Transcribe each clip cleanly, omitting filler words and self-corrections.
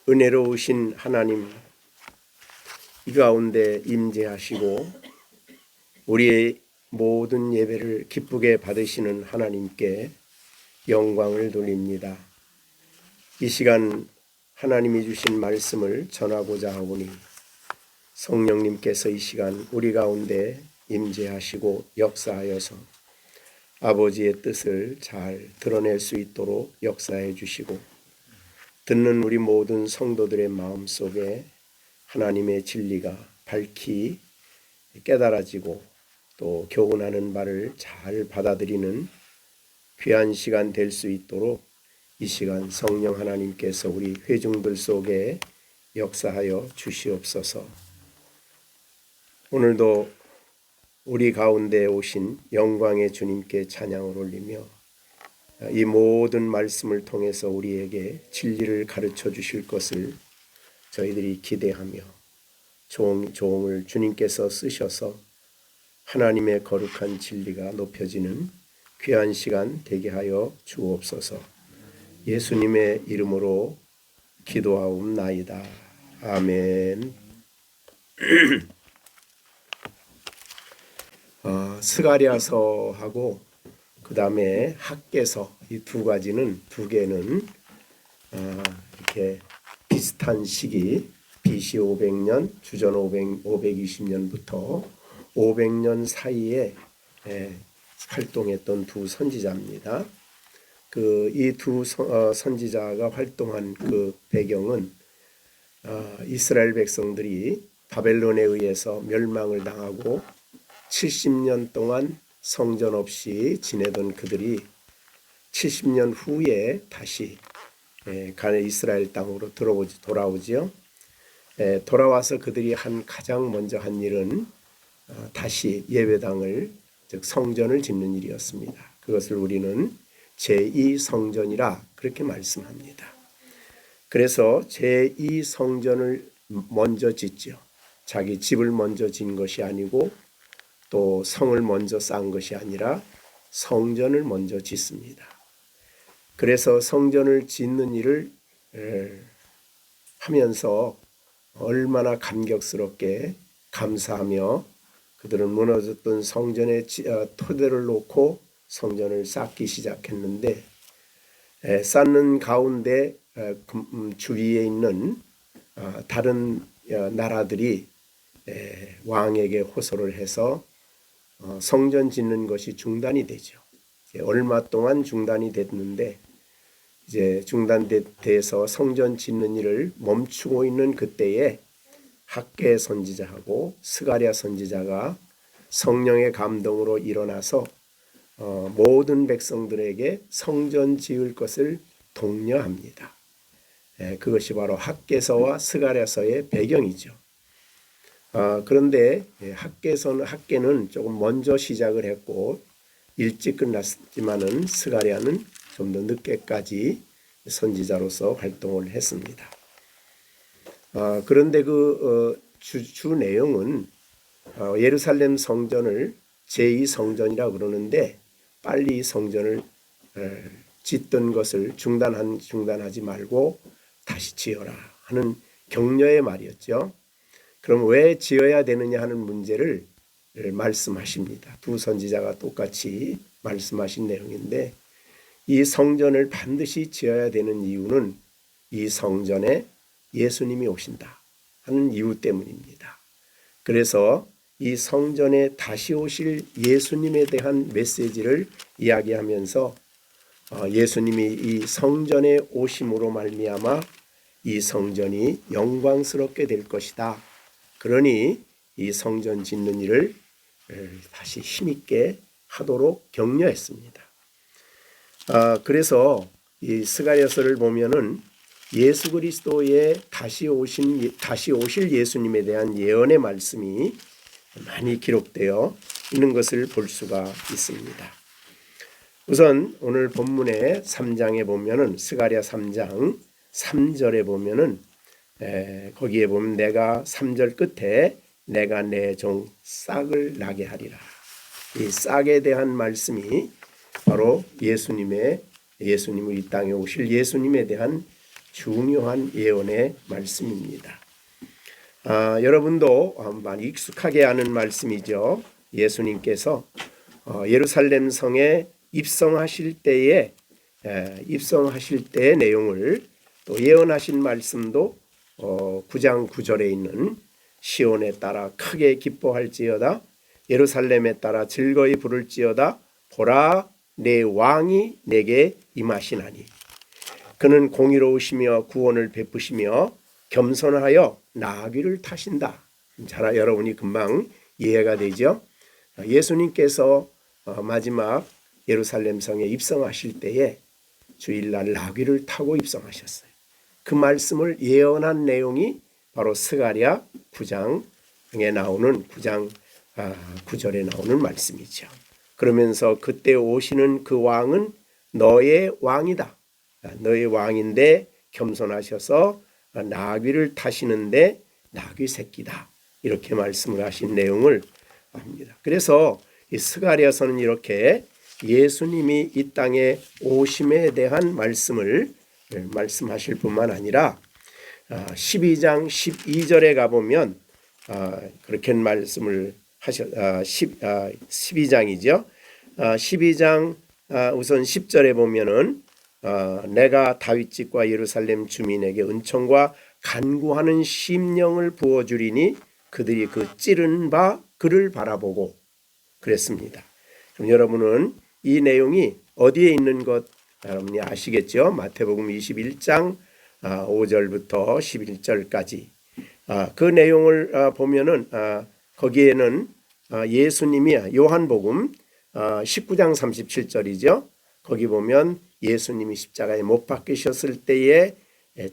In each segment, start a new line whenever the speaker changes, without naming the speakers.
은혜로우신 하나님, 이 가운데 임재하시고 우리의 모든 예배를 기쁘게 받으시는 하나님께 영광을 돌립니다. 이 시간 하나님이 주신 말씀을 전하고자 하오니 성령님께서 이 시간 우리 가운데 임재하시고 역사하여서 아버지의 뜻을 잘 드러낼 수 있도록 역사해 주시고, 듣는 우리 모든 성도들의 마음속에 하나님의 진리가 밝히 깨달아지고 또 교훈하는 바를 잘 받아들이는 귀한 시간 될 수 있도록 이 시간 성령 하나님께서 우리 회중들 속에 역사하여 주시옵소서. 오늘도 우리 가운데 오신 영광의 주님께 찬양을 올리며 이 모든 말씀을 통해서 우리에게 진리를 가르쳐 주실 것을 저희들이 기대하며 종을 주님께서 쓰셔서 하나님의 거룩한 진리가 높여지는 귀한 시간 되게 하여 주옵소서. 예수님의 이름으로 기도하옵나이다. 아멘. 스가랴서하고 그 다음에 학개서, 이 두 개는 이렇게 비슷한 시기, BC 500년, 주전 520년부터 500년 사이에 활동했던 두 선지자입니다. 이 두 선지자가 활동한 그 배경은 이스라엘 백성들이 바벨론에 의해서 멸망을 당하고 70년 동안 성전 없이 지내던 그들이 70년 후에 다시 이스라엘 땅으로 돌아오지요. 돌아와서 그들이 가장 먼저 한 일은 다시 예배당을, 즉 성전을 짓는 일이었습니다. 그것을 우리는 제2성전이라 그렇게 말씀합니다. 그래서 제2성전을 먼저 짓죠. 자기 집을 먼저 짓는 것이 아니고 또 성을 먼저 쌓은 것이 아니라 성전을 먼저 짓습니다. 그래서 성전을 짓는 일을 하면서 얼마나 감격스럽게 감사하며 그들은 무너졌던 성전의 토대를 놓고 성전을 쌓기 시작했는데, 쌓는 가운데 주위에 있는 다른 나라들이 왕에게 호소를 해서 성전 짓는 것이 중단이 되죠. 얼마 동안 중단이 됐는데 이제 중단돼서 성전 짓는 일을 멈추고 있는 그때에 학개 선지자하고 스가랴 선지자가 성령의 감동으로 일어나서 모든 백성들에게 성전 지을 것을 독려합니다. 그것이 바로 학개서와 스가랴서의 배경이죠. 그런데 학개는 조금 먼저 시작을 했고 일찍 끝났지만은 스가랴는 좀 더 늦게까지 선지자로서 활동을 했습니다. 그런데 주 내용은 예루살렘 성전을 제2성전이라 그러는데, 빨리 성전을 짓던 것을 중단하지 말고 다시 지어라 하는 격려의 말이었죠. 그럼 왜 지어야 되느냐 하는 문제를 말씀하십니다. 두 선지자가 똑같이 말씀하신 내용인데, 이 성전을 반드시 지어야 되는 이유는 이 성전에 예수님이 오신다 하는 이유 때문입니다. 그래서 이 성전에 다시 오실 예수님에 대한 메시지를 이야기하면서 예수님이 이 성전에 오심으로 말미암아 이 성전이 영광스럽게 될 것이다. 그러니 이 성전 짓는 일을 다시 힘있게 하도록 격려했습니다. 그래서 이 스가랴서를 보면은 예수 그리스도의 다시 오실 예수님에 대한 예언의 말씀이 많이 기록되어 있는 것을 볼 수가 있습니다. 우선 오늘 본문의 3장에 보면은 스가랴 3장 3절에 보면은 거기에 보면 내가 3절 끝에 내가 내 종 싹을 나게 하리라. 이 싹에 대한 말씀이 바로 예수님이 이 땅에 오실 예수님에 대한 중요한 예언의 말씀입니다. 여러분도 많이 익숙하게 아는 말씀이죠. 예수님께서 예루살렘 성에 입성하실 때의 내용을 또 예언하신 말씀도 9장 9절에 있는 시온에 따라 크게 기뻐할지어다 예루살렘에 따라 즐거이 부를지어다 보라 내 왕이 내게 임하시나니 그는 공의로우시며 구원을 베푸시며 겸손하여 나귀를 타신다. 잘 여러분이 금방 이해가 되죠. 예수님께서 마지막 예루살렘 성에 입성하실 때에 주일날 나귀를 타고 입성하셨어요. 그 말씀을 예언한 내용이 바로 스가랴 9장에 나오는 9장 9절에 나오는 말씀이죠. 그러면서 그때 오시는 그 왕은 너의 왕이다. 너의 왕인데 겸손하셔서 나귀를 타시는데 나귀 새끼다. 이렇게 말씀을 하신 내용을 합니다. 그래서 이 스가랴서는 이렇게 예수님이 이 땅에 오심에 대한 말씀을 말씀하실 뿐만 아니라 12장 12절에 가보면 그렇게 말씀을 12장이죠. 12장 우선 10절에 보면은 내가 다윗집과 예루살렘 주민에게 은총과 간구하는 심령을 부어주리니 그들이 그 찌른 바 그를 바라보고 그랬습니다. 그럼 여러분은 이 내용이 어디에 있는 것 여러분이 아시겠죠? 마태복음 21장 5절부터 11절까지 그 내용을 보면은 거기에는 예수님이 요한복음 19장 37절이죠. 거기 보면 예수님이 십자가에 못 박히셨을 때에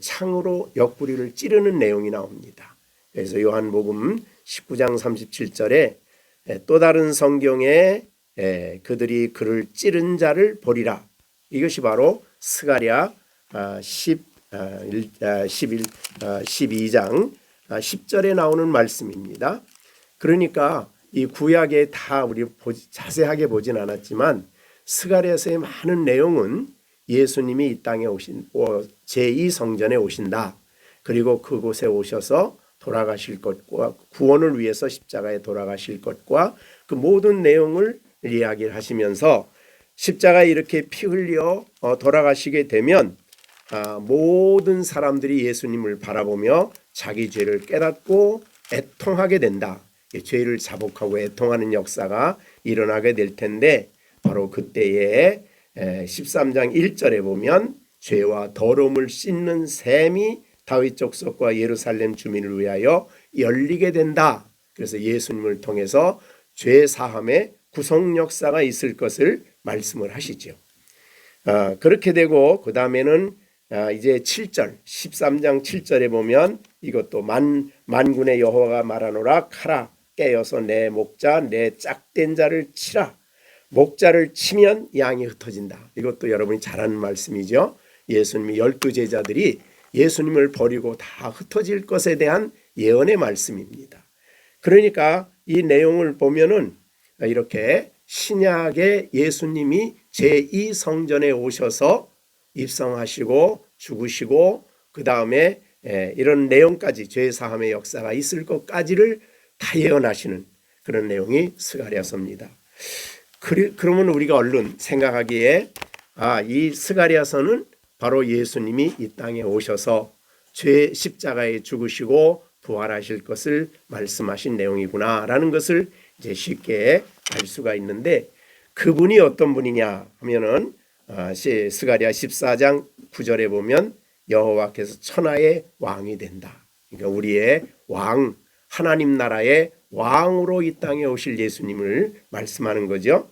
창으로 옆구리를 찌르는 내용이 나옵니다. 그래서 요한복음 19장 37절에 또 다른 성경에 그들이 그를 찌른 자를 보리라. 이것이 바로 스가랴 12장 10절에 나오는 말씀입니다. 그러니까 이 구약에 다 우리 자세하게 보진 않았지만 스가랴서의 많은 내용은 예수님이 이 땅에 오신 제2성전에 오신다. 그리고 그곳에 오셔서 돌아가실 것과 구원을 위해서 십자가에 돌아가실 것과 그 모든 내용을 이야기를 하시면서 십자가에 이렇게 피 흘려 돌아가시게 되면 모든 사람들이 예수님을 바라보며 자기 죄를 깨닫고 애통하게 된다. 죄를 자복하고 애통하는 역사가 일어나게 될 텐데 바로 그때에 13장 1절에 보면 죄와 더러움을 씻는 셈이 다윗 족속과 예루살렘 주민을 위하여 열리게 된다. 그래서 예수님을 통해서 죄 사함의 구속 역사가 있을 것을 말씀을 하시죠. 그렇게 되고 그 다음에는 이제 7절 13장 7절에 보면 이것도 만군의 여호와가 말하노라 카라 깨어서 내 목자 내 짝된 자를 치라. 목자를 치면 양이 흩어진다. 이것도 여러분이 잘 아는 말씀이죠. 예수님이 12제자들이 예수님을 버리고 다 흩어질 것에 대한 예언의 말씀입니다. 그러니까 이 내용을 보면은 이렇게 신약의 예수님이 제2성전에 오셔서 입성하시고 죽으시고 그 다음에 이런 내용까지 죄사함의 역사가 있을 것까지를 다 예언하시는 그런 내용이 스가랴서입니다. 그러면 우리가 얼른 생각하기에 이 스가랴서는 바로 예수님이 이 땅에 오셔서 죄 십자가에 죽으시고 부활하실 것을 말씀하신 내용이구나라는 것을 이제 쉽게 알 수가 있는데 그분이 어떤 분이냐 하면은 스가랴 14장 9절에 보면 여호와께서 천하의 왕이 된다. 그러니까 우리의 왕 하나님 나라의 왕으로 이 땅에 오실 예수님을 말씀하는 거죠.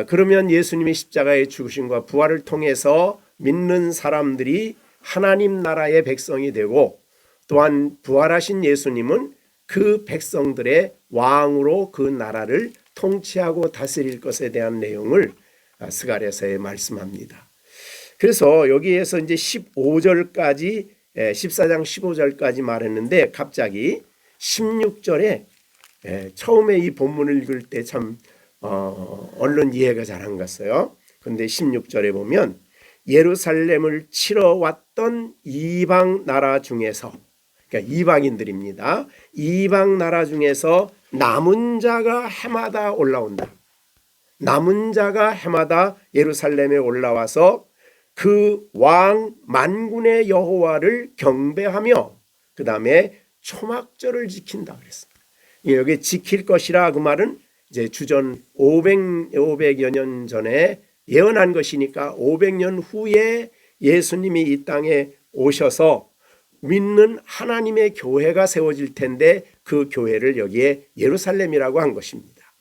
그러면 예수님의 십자가의 죽으심과 부활을 통해서 믿는 사람들이 하나님 나라의 백성이 되고 또한 부활하신 예수님은 그 백성들의 왕으로 그 나라를 통치하고 다스릴 것에 대한 내용을 스가랴서에 말씀합니다. 그래서 여기에서 이제 15절까지 14장 15절까지 말했는데 갑자기 16절에 처음에 이 본문을 읽을 때 참 얼른 이해가 잘 안 갔어요. 그런데 16절에 보면 예루살렘을 치러 왔던 이방 나라 중에서, 그러니까 이방인들입니다. 이방 나라 중에서 남은 자가 해마다 올라온다. 남은 자가 해마다 예루살렘에 올라와서 그 왕 만군의 여호와를 경배하며 그 다음에 초막절을 지킨다 그랬습니다. 여기 지킬 것이라 그 말은 이제 주전 500여 년 전에 예언한 것이니까 500년 후에 예수님이 이 땅에 오셔서 믿는 하나님의 교회가 세워질 텐데 그 교회를 여기에 예루살렘이라고 한 것입니다.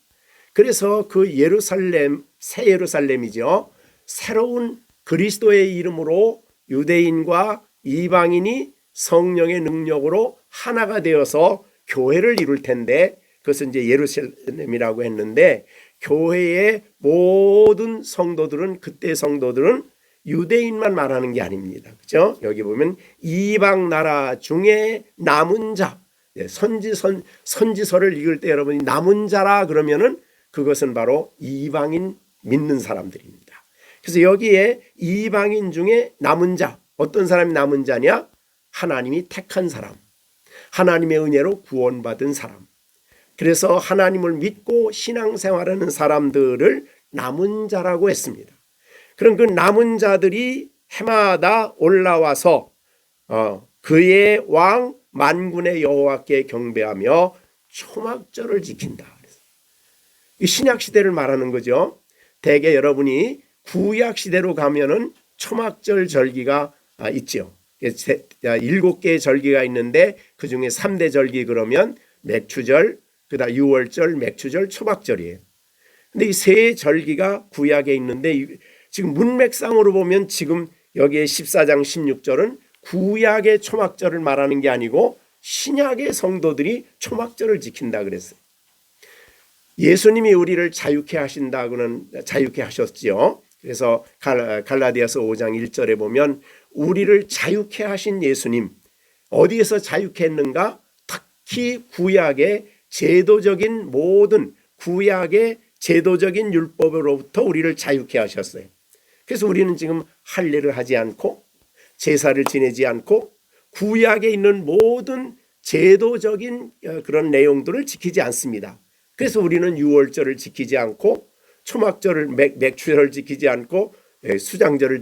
그래서 그 예루살렘, 새 예루살렘이죠. 새로운 그리스도의 이름으로 유대인과 이방인이 성령의 능력으로 하나가 되어서 교회를 이룰 텐데 그것은 이제 예루살렘이라고 했는데 교회의 모든 성도들은 그때 성도들은 유대인만 말하는 게 아닙니다. 그렇죠? 여기 보면 이방 나라 중에 남은 자, 선지서를 읽을 때 여러분이 남은 자라 그러면은 그것은 바로 이방인 믿는 사람들입니다. 그래서 여기에 이방인 중에 남은 자, 어떤 사람이 남은 자냐? 하나님이 택한 사람, 하나님의 은혜로 구원받은 사람. 그래서 하나님을 믿고 신앙생활하는 사람들을 남은 자라고 했습니다. 그럼 그 남은 자들이 해마다 올라와서 그의 왕 만군의 여호와께 경배하며 초막절을 지킨다. 이 신약 시대를 말하는 거죠. 대개 여러분이 구약 시대로 가면은 초막절 절기가 있죠. 7개의 절기가 있는데 그 중에 3대 절기 그러면 맥추절, 그다음 유월절, 맥추절, 초막절이에요. 근데 이 세 절기가 구약에 있는데 지금 문맥상으로 보면 지금 여기에 14장 16절은 구약의 초막절을 말하는 게 아니고 신약의 성도들이 초막절을 지킨다 그랬어요. 예수님이 우리를 자유케 하신다고는 자유케 하셨지요. 그래서 갈라디아서 5장 1절에 보면 우리를 자유케 하신 예수님, 어디에서 자유케 했는가? 특히 구약의 제도적인 모든 구약의 제도적인 율법으로부터 우리를 자유케 하셨어요. 그래서 우리는 지금 할례를 하지 않고 제사를 지내지 않고 구약에 있는 모든 제도적인 그런 내용들을 지키지 않습니다. 그래서 우리는 유월절을 지키지 않고 초막절을 맥추절을 지키지 않고 수장절을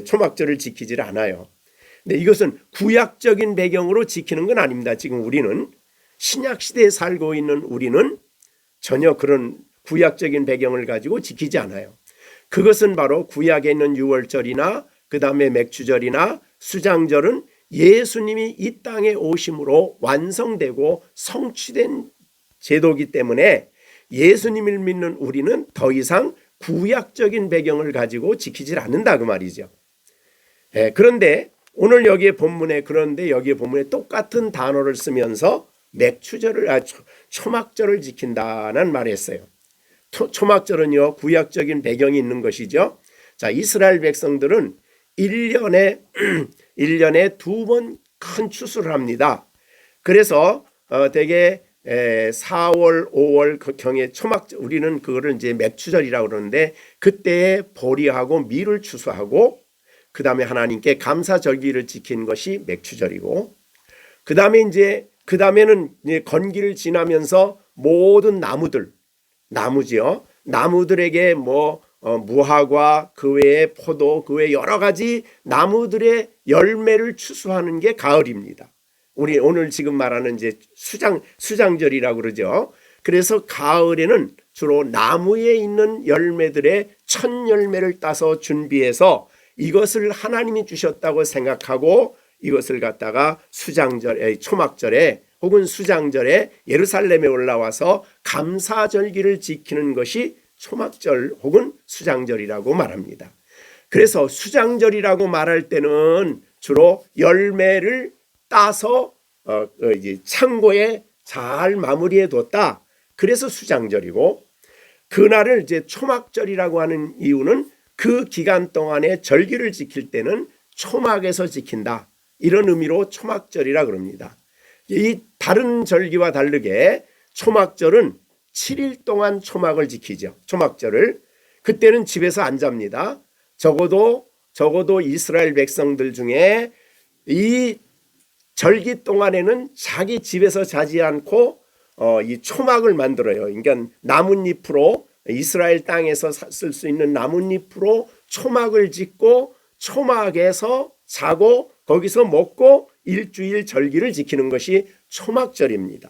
초막절을 지키질 않아요. 근데 이것은 구약적인 배경으로 지키는 건 아닙니다. 지금 우리는 신약 시대에 살고 있는 우리는 전혀 그런 구약적인 배경을 가지고 지키지 않아요. 그것은 바로 구약에 있는 유월절이나 그 다음에 맥추절이나 수장절은 예수님이 이 땅에 오심으로 완성되고 성취된 제도이기 때문에 예수님을 믿는 우리는 더 이상 구약적인 배경을 가지고 지키질 않는다 그 말이죠. 그런데 오늘 여기에 본문에 똑같은 단어를 쓰면서 초막절을 지킨다는 말을 했어요. 초막절은요 구약적인 배경이 있는 것이죠. 자, 이스라엘 백성들은 1년에 2번 큰 추수를 합니다. 그래서 대개 4월, 5월 경에 우리는 그거를 이제 맥추절이라고 그러는데 그때에 보리하고 밀을 추수하고 그 다음에 하나님께 감사절기를 지킨 것이 맥추절이고 그 다음에는 건기를 지나면서 모든 나무지요. 나무들에게 무화과 그 외에 포도 그 외에 여러 가지 나무들의 열매를 추수하는 게 가을입니다. 우리 오늘 지금 말하는 이제 수장절이라고 그러죠. 그래서 가을에는 주로 나무에 있는 열매들의 첫 열매를 따서 준비해서 이것을 하나님이 주셨다고 생각하고 이것을 갖다가 초막절에 혹은 수장절에 예루살렘에 올라와서 감사절기를 지키는 것이 초막절 혹은 수장절이라고 말합니다. 그래서 수장절이라고 말할 때는 주로 열매를 따서 창고에 잘 마무리해 뒀다. 그래서 수장절이고 그날을 이제 초막절이라고 하는 이유는 그 기간 동안에 절기를 지킬 때는 초막에서 지킨다. 이런 의미로 초막절이라 그럽니다. 이 다른 절기와 다르게 초막절은 7일 동안 초막을 지키죠. 초막절을. 그때는 집에서 안 잡니다. 적어도 적어도 이스라엘 백성들 중에 이 절기 동안에는 자기 집에서 자지 않고 이 초막을 만들어요. 그러니까 나뭇잎으로 이스라엘 땅에서 쓸 수 있는 나뭇잎으로 초막을 짓고 초막에서 자고 거기서 먹고 일주일 절기를 지키는 것이 초막절입니다.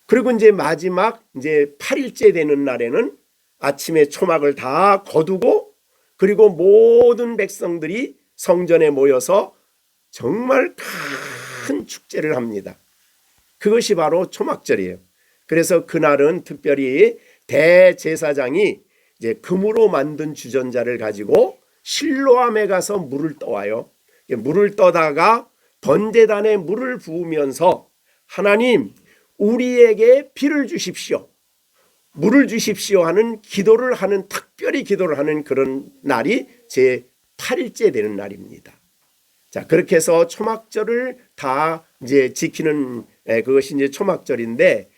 그리고 이제 마지막 이제 8일째 되는 날에는 아침에 초막을 다 거두고 그리고 모든 백성들이 성전에 모여서 정말 큰 축제를 합니다. 그것이 바로 초막절이에요. 그래서 그날은 특별히 대제사장이 이제 금으로 만든 주전자를 가지고 실로암에 가서 물을 떠와요. 물을 떠다가 번제단에 물을 부으면서 하나님 우리에게 비를 주십시오. 물을 주십시오 하는 기도를 하는 특별히 기도를 하는 그런 날이 제 8일째 되는 날입니다. 자, 그렇게 해서 초막절을 다 이제 지키는 그것이 이제 초막절인데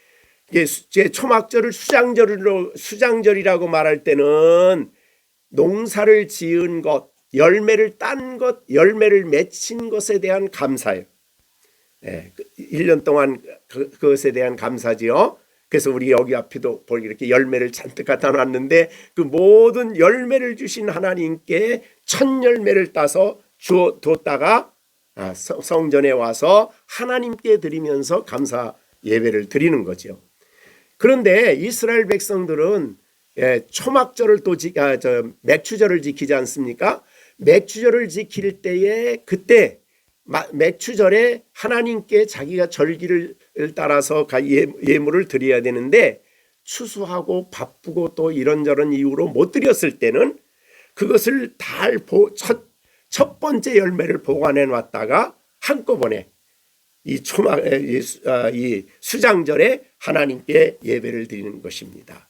이게 초막절을 수장절이라고 말할 때는 농사를 지은 것, 열매를 딴 것, 열매를 맺힌 것에 대한 감사예요. 1년 동안 그것에 대한 감사지요. 그래서 우리 여기 앞에도 이렇게 열매를 잔뜩 갖다 놨는데 그 모든 열매를 주신 하나님께 첫 열매를 따서 뒀다가 성전에 와서 하나님께 드리면서 감사 예배를 드리는 거죠. 그런데 이스라엘 백성들은 초막절을 또 맥추절을 지키지 않습니까? 맥추절을 지킬 때에 그때 맥추절에 하나님께 자기가 절기를 따라서 예물을 드려야 되는데 추수하고 바쁘고 또 이런저런 이유로 못 드렸을 때는 그것을 첫 번째 열매를 보관해 놨다가 한꺼번에 이 수장절에 하나님께 예배를 드리는 것입니다.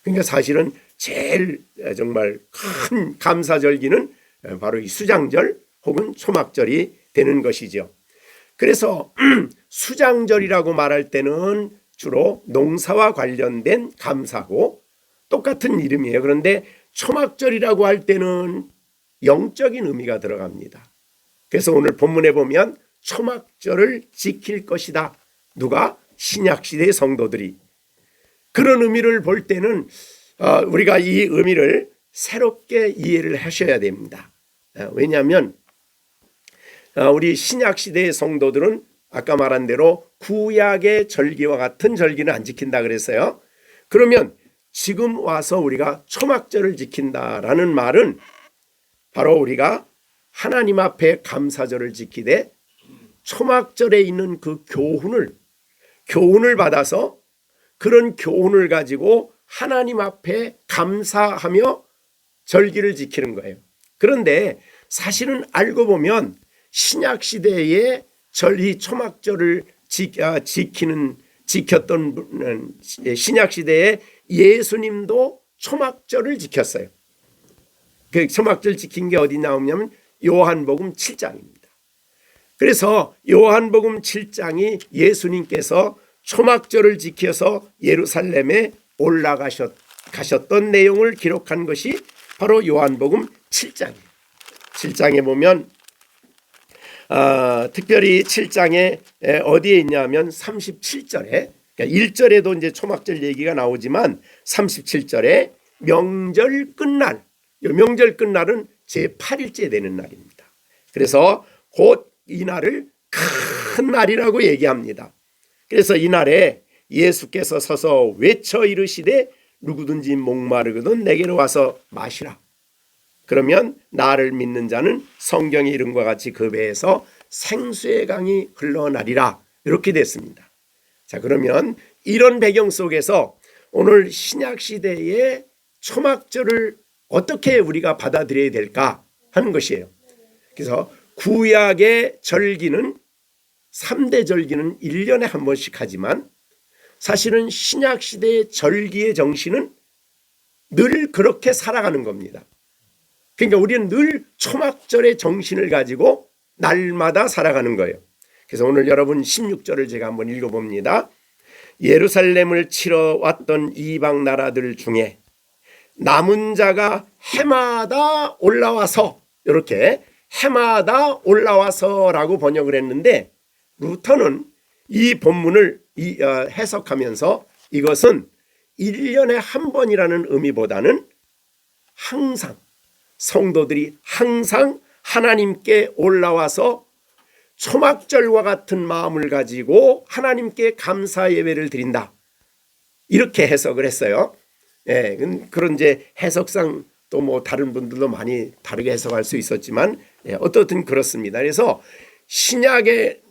그러니까 사실은 제일 정말 큰 감사절기는 바로 이 수장절 혹은 초막절이 되는 것이죠. 그래서 수장절이라고 말할 때는 주로 농사와 관련된 감사고 똑같은 이름이에요. 그런데 초막절이라고 할 때는 영적인 의미가 들어갑니다. 그래서 오늘 본문에 보면 초막절을 지킬 것이다. 누가? 신약시대의 성도들이. 그런 의미를 볼 때는 우리가 이 의미를 새롭게 이해를 하셔야 됩니다. 왜냐하면 우리 신약시대의 성도들은 아까 말한 대로 구약의 절기와 같은 절기는 안 지킨다 그랬어요. 그러면 지금 와서 우리가 초막절을 지킨다라는 말은 바로 우리가 하나님 앞에 감사절을 지키되 초막절에 있는 그 교훈을 받아서 그런 교훈을 가지고 하나님 앞에 감사하며 절기를 지키는 거예요. 그런데 사실은 알고 보면 신약시대에 절기 초막절을 지켰던 신약시대에 예수님도 초막절을 지켰어요. 그 초막절 지킨 게 어디 나오냐면 요한복음 7장입니다. 그래서 요한복음 7장이 예수님께서 초막절을 지켜서 예루살렘에 올라가셨던 내용을 기록한 것이 바로 요한복음 7장이에요. 7장에 보면 특별히 7장에 어디에 있냐면 37절에 그러니까 1절에도 이제 초막절 얘기가 나오지만 37절에 명절 끝날, 명절 끝날은 제8일째 되는 날입니다. 그래서 곧 이 날을 큰 날이라고 얘기합니다. 그래서 이 날에 예수께서 서서 외쳐 이르시되 누구든지 목마르거든 내게로 와서 마시라. 그러면 나를 믿는 자는 성경의 이름과 같이 그 배에서 생수의 강이 흘러나리라. 이렇게 됐습니다. 자, 그러면 이런 배경 속에서 오늘 신약시대의 초막절을 어떻게 우리가 받아들여야 될까 하는 것이에요. 그래서 구약의 절기는 3대 절기는 1년에 한 번씩 하지만 사실은 신약시대의 절기의 정신은 늘 그렇게 살아가는 겁니다. 그러니까 우리는 늘 초막절의 정신을 가지고 날마다 살아가는 거예요. 그래서 오늘 여러분 16절을 제가 한번 읽어봅니다. 예루살렘을 치러 왔던 이방 나라들 중에 남은 자가 해마다 올라와서 이렇게 해마다 올라와서라고 번역을 했는데 루터는 이 본문을 해석하면서 이것은 1년에 한 번이라는 의미보다는 항상 성도들이 항상 하나님께 올라와서 초막절과 같은 마음을 가지고 하나님께 감사 예배를 드린다. 이렇게 해석을 했어요. 예, 그런 이제 해석상 또 뭐 다른 분들도 많이 다르게 해석할 수 있었지만 어떻든 그렇습니다. 그래서 신약에는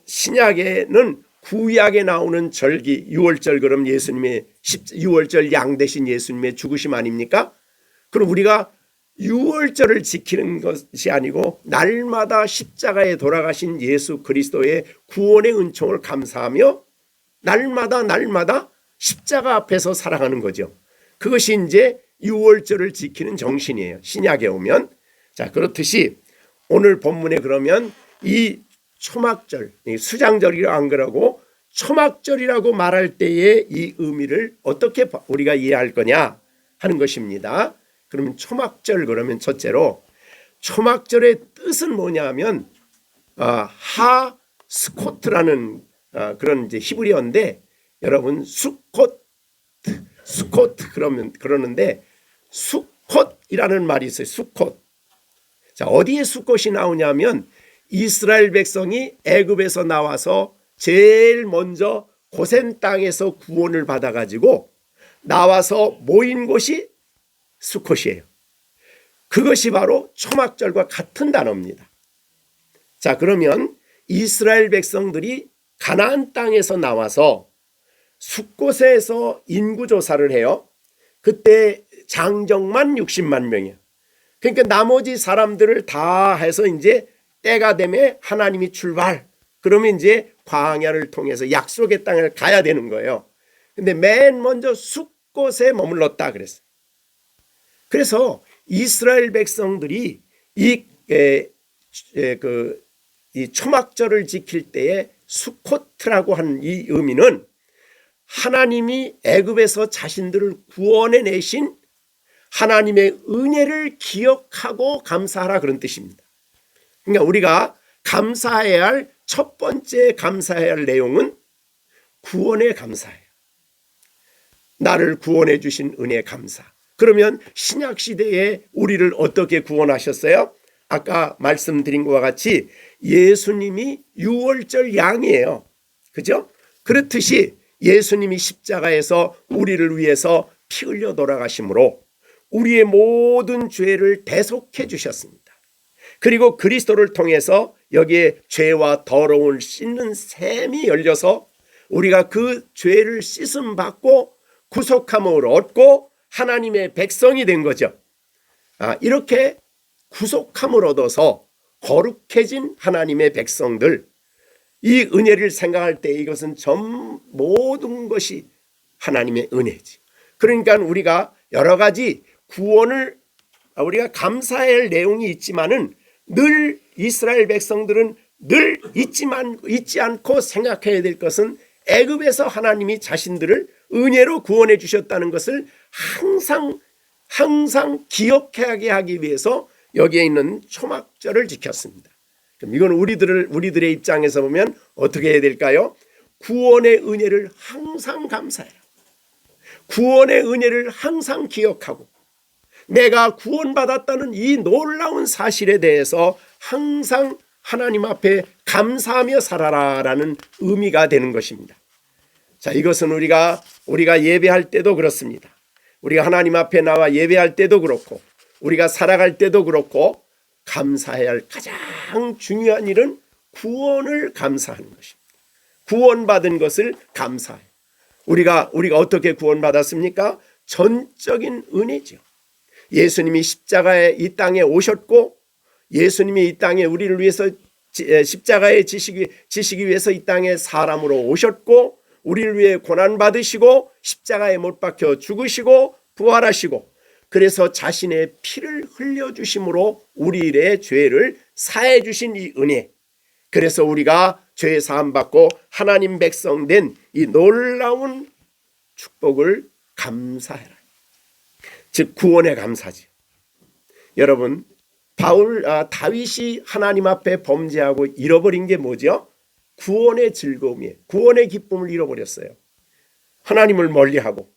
구약에 나오는 절기 유월절, 그럼 예수님의 유월절 양 대신 예수님의 죽으심 아닙니까? 그럼 우리가 유월절을 지키는 것이 아니고 날마다 십자가에 돌아가신 예수 그리스도의 구원의 은총을 감사하며 날마다 십자가 앞에서 살아가는 거죠. 그것이 이제 유월절을 지키는 정신이에요. 신약에 오면. 자, 그렇듯이 오늘 본문에 그러면 이 초막절, 수장절이라 안 그러고 초막절이라고 말할 때의 이 의미를 어떻게 우리가 이해할 거냐 하는 것입니다. 그러면 초막절 그러면 첫째로 초막절의 뜻은 뭐냐 하면 하스코트라는 그런 이제 히브리어인데 여러분 수콧 그러는데 수콧이라는 말이 있어요. 수콧. 자, 어디에 수콧이 나오냐면 이스라엘 백성이 애굽에서 나와서 제일 먼저 고센 땅에서 구원을 받아가지고 나와서 모인 곳이 수콧이에요. 그것이 바로 초막절과 같은 단어입니다. 자, 그러면 이스라엘 백성들이 가나안 땅에서 나와서 숫곳에서 인구조사를 해요. 그때 장정만 60만 명이에요. 그러니까 나머지 사람들을 다 해서 이제 때가 되면 하나님이 출발. 그러면 이제 광야를 통해서 약속의 땅을 가야 되는 거예요. 근데 맨 먼저 숫곳에 머물렀다 그랬어요. 그래서 이스라엘 백성들이 이 초막절을 지킬 때에 수코트라고 하는 이 의미는 하나님이 애굽에서 자신들을 구원해 내신 하나님의 은혜를 기억하고 감사하라 그런 뜻입니다. 그러니까 우리가 감사해야 할 첫 번째 감사해야 할 내용은 구원에 감사해요. 나를 구원해 주신 은혜 감사. 그러면 신약 시대에 우리를 어떻게 구원하셨어요? 아까 말씀드린 것과 같이 예수님이 유월절 양이에요. 그죠? 그렇듯이 예수님이 십자가에서 우리를 위해서 피 흘려 돌아가심으로 우리의 모든 죄를 대속해 주셨습니다. 그리고 그리스도를 통해서 여기에 죄와 더러움을 씻는 샘이 열려서 우리가 그 죄를 씻음 받고 구속함을 얻고 하나님의 백성이 된 거죠. 이렇게 구속함을 얻어서 거룩해진 하나님의 백성들, 이 은혜를 생각할 때 이것은 모든 것이 하나님의 은혜지. 그러니까 우리가 여러 가지 구원을 우리가 감사해야 할 내용이 있지만은 늘 이스라엘 백성들은 늘 잊지 않고 생각해야 될 것은 애굽에서 하나님이 자신들을 은혜로 구원해 주셨다는 것을 항상 기억하게 하기 위해서 여기에 있는 초막절을 지켰습니다. 그럼 이건 우리들의 입장에서 보면 어떻게 해야 될까요? 구원의 은혜를 항상 감사해요. 구원의 은혜를 항상 기억하고 내가 구원받았다는 이 놀라운 사실에 대해서 항상 하나님 앞에 감사하며 살아라라는 의미가 되는 것입니다. 자, 이것은 우리가 예배할 때도 그렇습니다. 우리가 하나님 앞에 나와 예배할 때도 그렇고 우리가 살아갈 때도 그렇고 감사해야 할 가장 중요한 일은 구원을 감사하는 것입니다. 구원받은 것을 감사해요. 우리가 어떻게 구원받았습니까? 전적인 은혜죠. 예수님이 십자가에 이 땅에 오셨고 예수님이 이 땅에 우리를 위해서 십자가에 지시기 위해서 이 땅에 사람으로 오셨고 우리를 위해 고난받으시고 십자가에 못 박혀 죽으시고 부활하시고 그래서 자신의 피를 흘려주심으로 우리의 죄를 사해 주신 이 은혜, 그래서 우리가 죄 사함 받고 하나님 백성 된 이 놀라운 축복을 감사해라. 즉 구원의 감사지. 여러분, 다윗이 하나님 앞에 범죄하고 잃어버린 게 뭐죠? 구원의 즐거움이에요. 구원의 기쁨을 잃어버렸어요. 하나님을 멀리하고.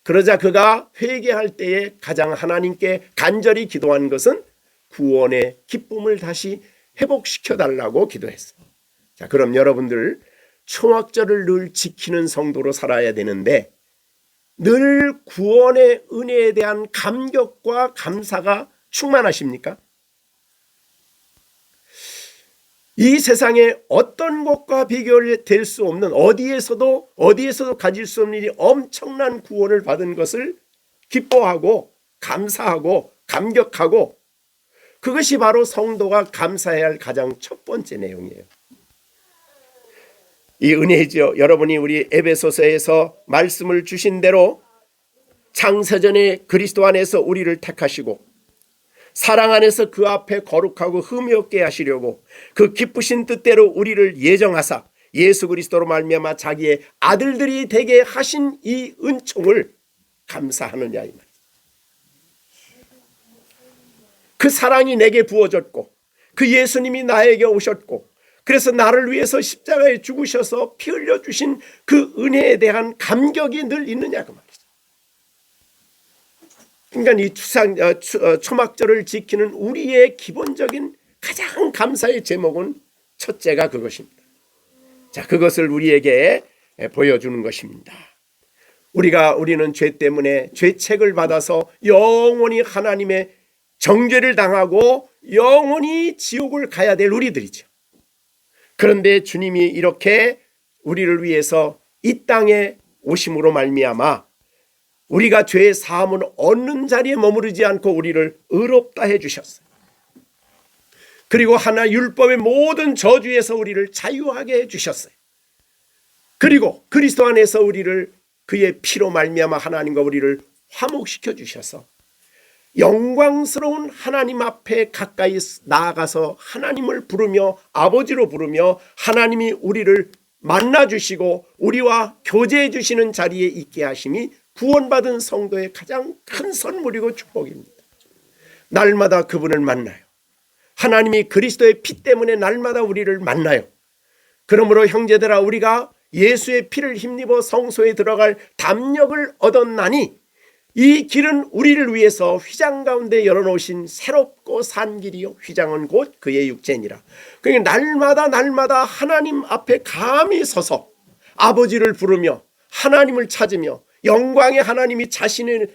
그러자 그가 회개할 때에 가장 하나님께 간절히 기도한 것은 구원의 기쁨을 다시 회복시켜 달라고 기도했어요. 자, 그럼 여러분들 초막절을 늘 지키는 성도로 살아야 되는데 늘 구원의 은혜에 대한 감격과 감사가 충만하십니까? 이 세상에 어떤 것과 비교될 수 없는 어디에서도 가질 수 없는 이 엄청난 구원을 받은 것을 기뻐하고 감사하고 감격하고, 그것이 바로 성도가 감사해야 할 가장 첫 번째 내용이에요. 이 은혜죠. 여러분이 우리 에베소서에서 말씀을 주신 대로 창세전에 그리스도 안에서 우리를 택하시고 사랑 안에서 그 앞에 거룩하고 흠이 없게 하시려고 그 기쁘신 뜻대로 우리를 예정하사 예수 그리스도로 말미암아 자기의 아들들이 되게 하신 이 은총을 감사하느냐 이 말이에요. 그 사랑이 내게 부어졌고 그 예수님이 나에게 오셨고 그래서 나를 위해서 십자가에 죽으셔서 피 흘려주신 그 은혜에 대한 감격이 늘 있느냐 그 말이죠. 그러니까 이 초막절을 지키는 우리의 기본적인 가장 감사의 제목은 첫째가 그것입니다. 자, 그것을 우리에게 보여주는 것입니다. 우리는 죄 때문에 죄책을 받아서 영원히 하나님의 정죄를 당하고 영원히 지옥을 가야 될 우리들이죠. 그런데 주님이 이렇게 우리를 위해서 이 땅에 오심으로 말미암아 우리가 죄의 사함을 얻는 자리에 머무르지 않고 우리를 의롭다 해주셨어요. 그리고 하나 율법의 모든 저주에서 우리를 자유하게 해주셨어요. 그리고 그리스도 안에서 우리를 그의 피로 말미암아 하나님과 우리를 화목시켜 주셔서 영광스러운 하나님 앞에 가까이 나아가서 하나님을 부르며 아버지로 부르며 하나님이 우리를 만나주시고 우리와 교제해 주시는 자리에 있게 하심이 구원받은 성도의 가장 큰 선물이고 축복입니다. 날마다 그분을 만나요. 하나님이 그리스도의 피 때문에 날마다 우리를 만나요. 그러므로 형제들아, 우리가 예수의 피를 힘입어 성소에 들어갈 담력을 얻었나니 이 길은 우리를 위해서 휘장 가운데 열어놓으신 새롭고 산 길이요 휘장은 곧 그의 육체니라. 그러니까 날마다 하나님 앞에 감히 서서 아버지를 부르며 하나님을 찾으며 영광의 하나님이 자신을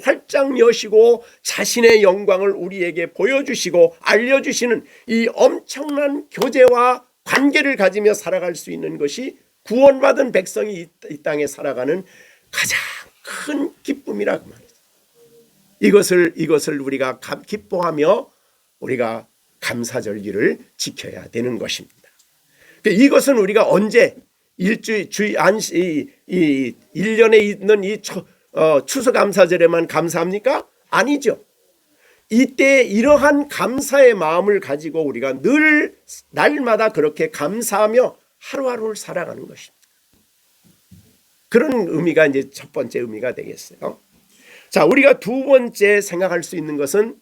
활짝 여시고 자신의 영광을 우리에게 보여주시고 알려주시는 이 엄청난 교제와 관계를 가지며 살아갈 수 있는 것이 구원받은 백성이 이 땅에 살아가는 가장 큰 기쁨이라고 말이죠. 이것을 우리가 기뻐하며 우리가 감사절기를 지켜야 되는 것입니다. 이것은 우리가 언제 1년에 있는 이 추수감사절에만 감사합니까? 아니죠. 이때 이러한 감사의 마음을 가지고 우리가 늘 날마다 그렇게 감사하며 하루하루를 살아가는 것입니다. 그런 의미가 이제 첫 번째 의미가 되겠어요. 자, 우리가 두 번째 생각할 수 있는 것은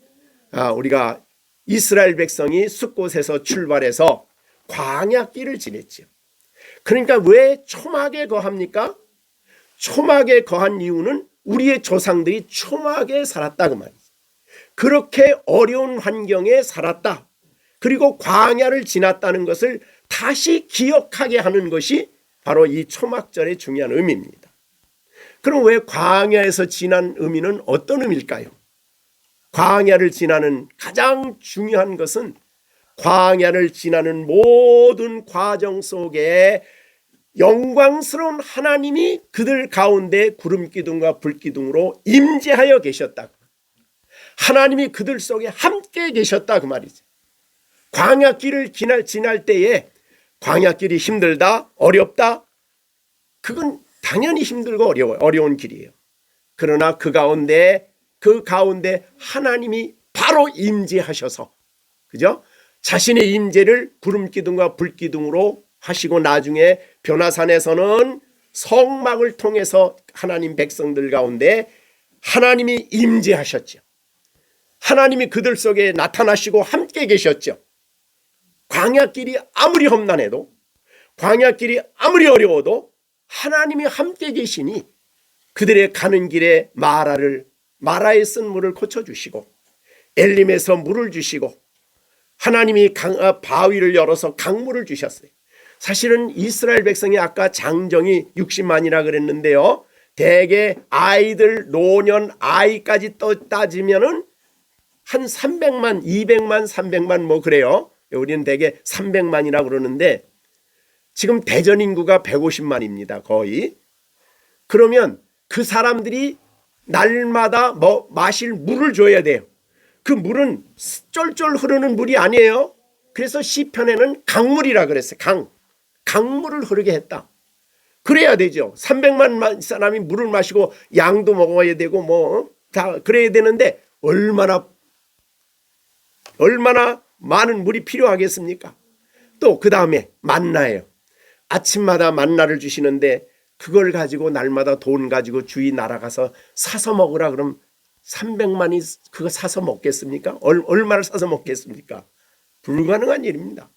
우리가 이스라엘 백성이 숫곳에서 출발해서 광야길을 지냈죠. 그러니까 왜 초막에 거합니까? 초막에 거한 이유는 우리의 조상들이 초막에 살았다 그 말이죠. 그렇게 어려운 환경에 살았다. 그리고 광야를 지났다는 것을 다시 기억하게 하는 것이 바로 이 초막절의 중요한 의미입니다. 그럼 왜 광야에서 지난 의미는 어떤 의미일까요? 광야를 지나는 가장 중요한 것은 광야를 지나는 모든 과정 속에 영광스러운 하나님이 그들 가운데 구름기둥과 불기둥으로 임재하여 계셨다. 하나님이 그들 속에 함께 계셨다 그 말이죠. 광야길을 지날 때에 광야길이 힘들다, 어렵다, 그건 당연히 힘들고 어려운 길이에요. 그러나 그 가운데 하나님이 바로 임재하셔서, 그죠? 자신의 임재를 구름기둥과 불기둥으로 하시고 나중에 변화산에서는 성막을 통해서 하나님 백성들 가운데 하나님이 임재하셨죠. 하나님이 그들 속에 나타나시고 함께 계셨죠. 광야길이 아무리 험난해도, 광야길이 아무리 어려워도 하나님이 함께 계시니 그들의 가는 길에 마라에 쓴 물을 고쳐주시고, 엘림에서 물을 주시고, 하나님이 바위를 열어서 강물을 주셨어요. 사실은 이스라엘 백성이 아까 장정이 60만이라 그랬는데요, 대개 아이들, 노년, 아이까지 따지면은 한 300만, 200만, 300만 뭐 그래요. 우리는 대개 300만이라 그러는데 지금 대전 인구가 150만입니다. 거의. 그러면 그 사람들이 날마다 마실 물을 줘야 돼요. 그 물은 쫄쫄 흐르는 물이 아니에요. 그래서 시편에는 강물이라 그랬어요. 강물을 흐르게 했다. 그래야 되죠. 300만 사람이 물을 마시고 양도 먹어야 되고 뭐 다 그래야 되는데 얼마나 많은 물이 필요하겠습니까? 또 그 다음에 만나예요. 아침마다 만나를 주시는데 그걸 가지고 날마다 돈 가지고 주위 날아가서 사서 먹으라 그러면 300만이 그거 사서 먹겠습니까? 얼마를 사서 먹겠습니까? 불가능한 일입니다.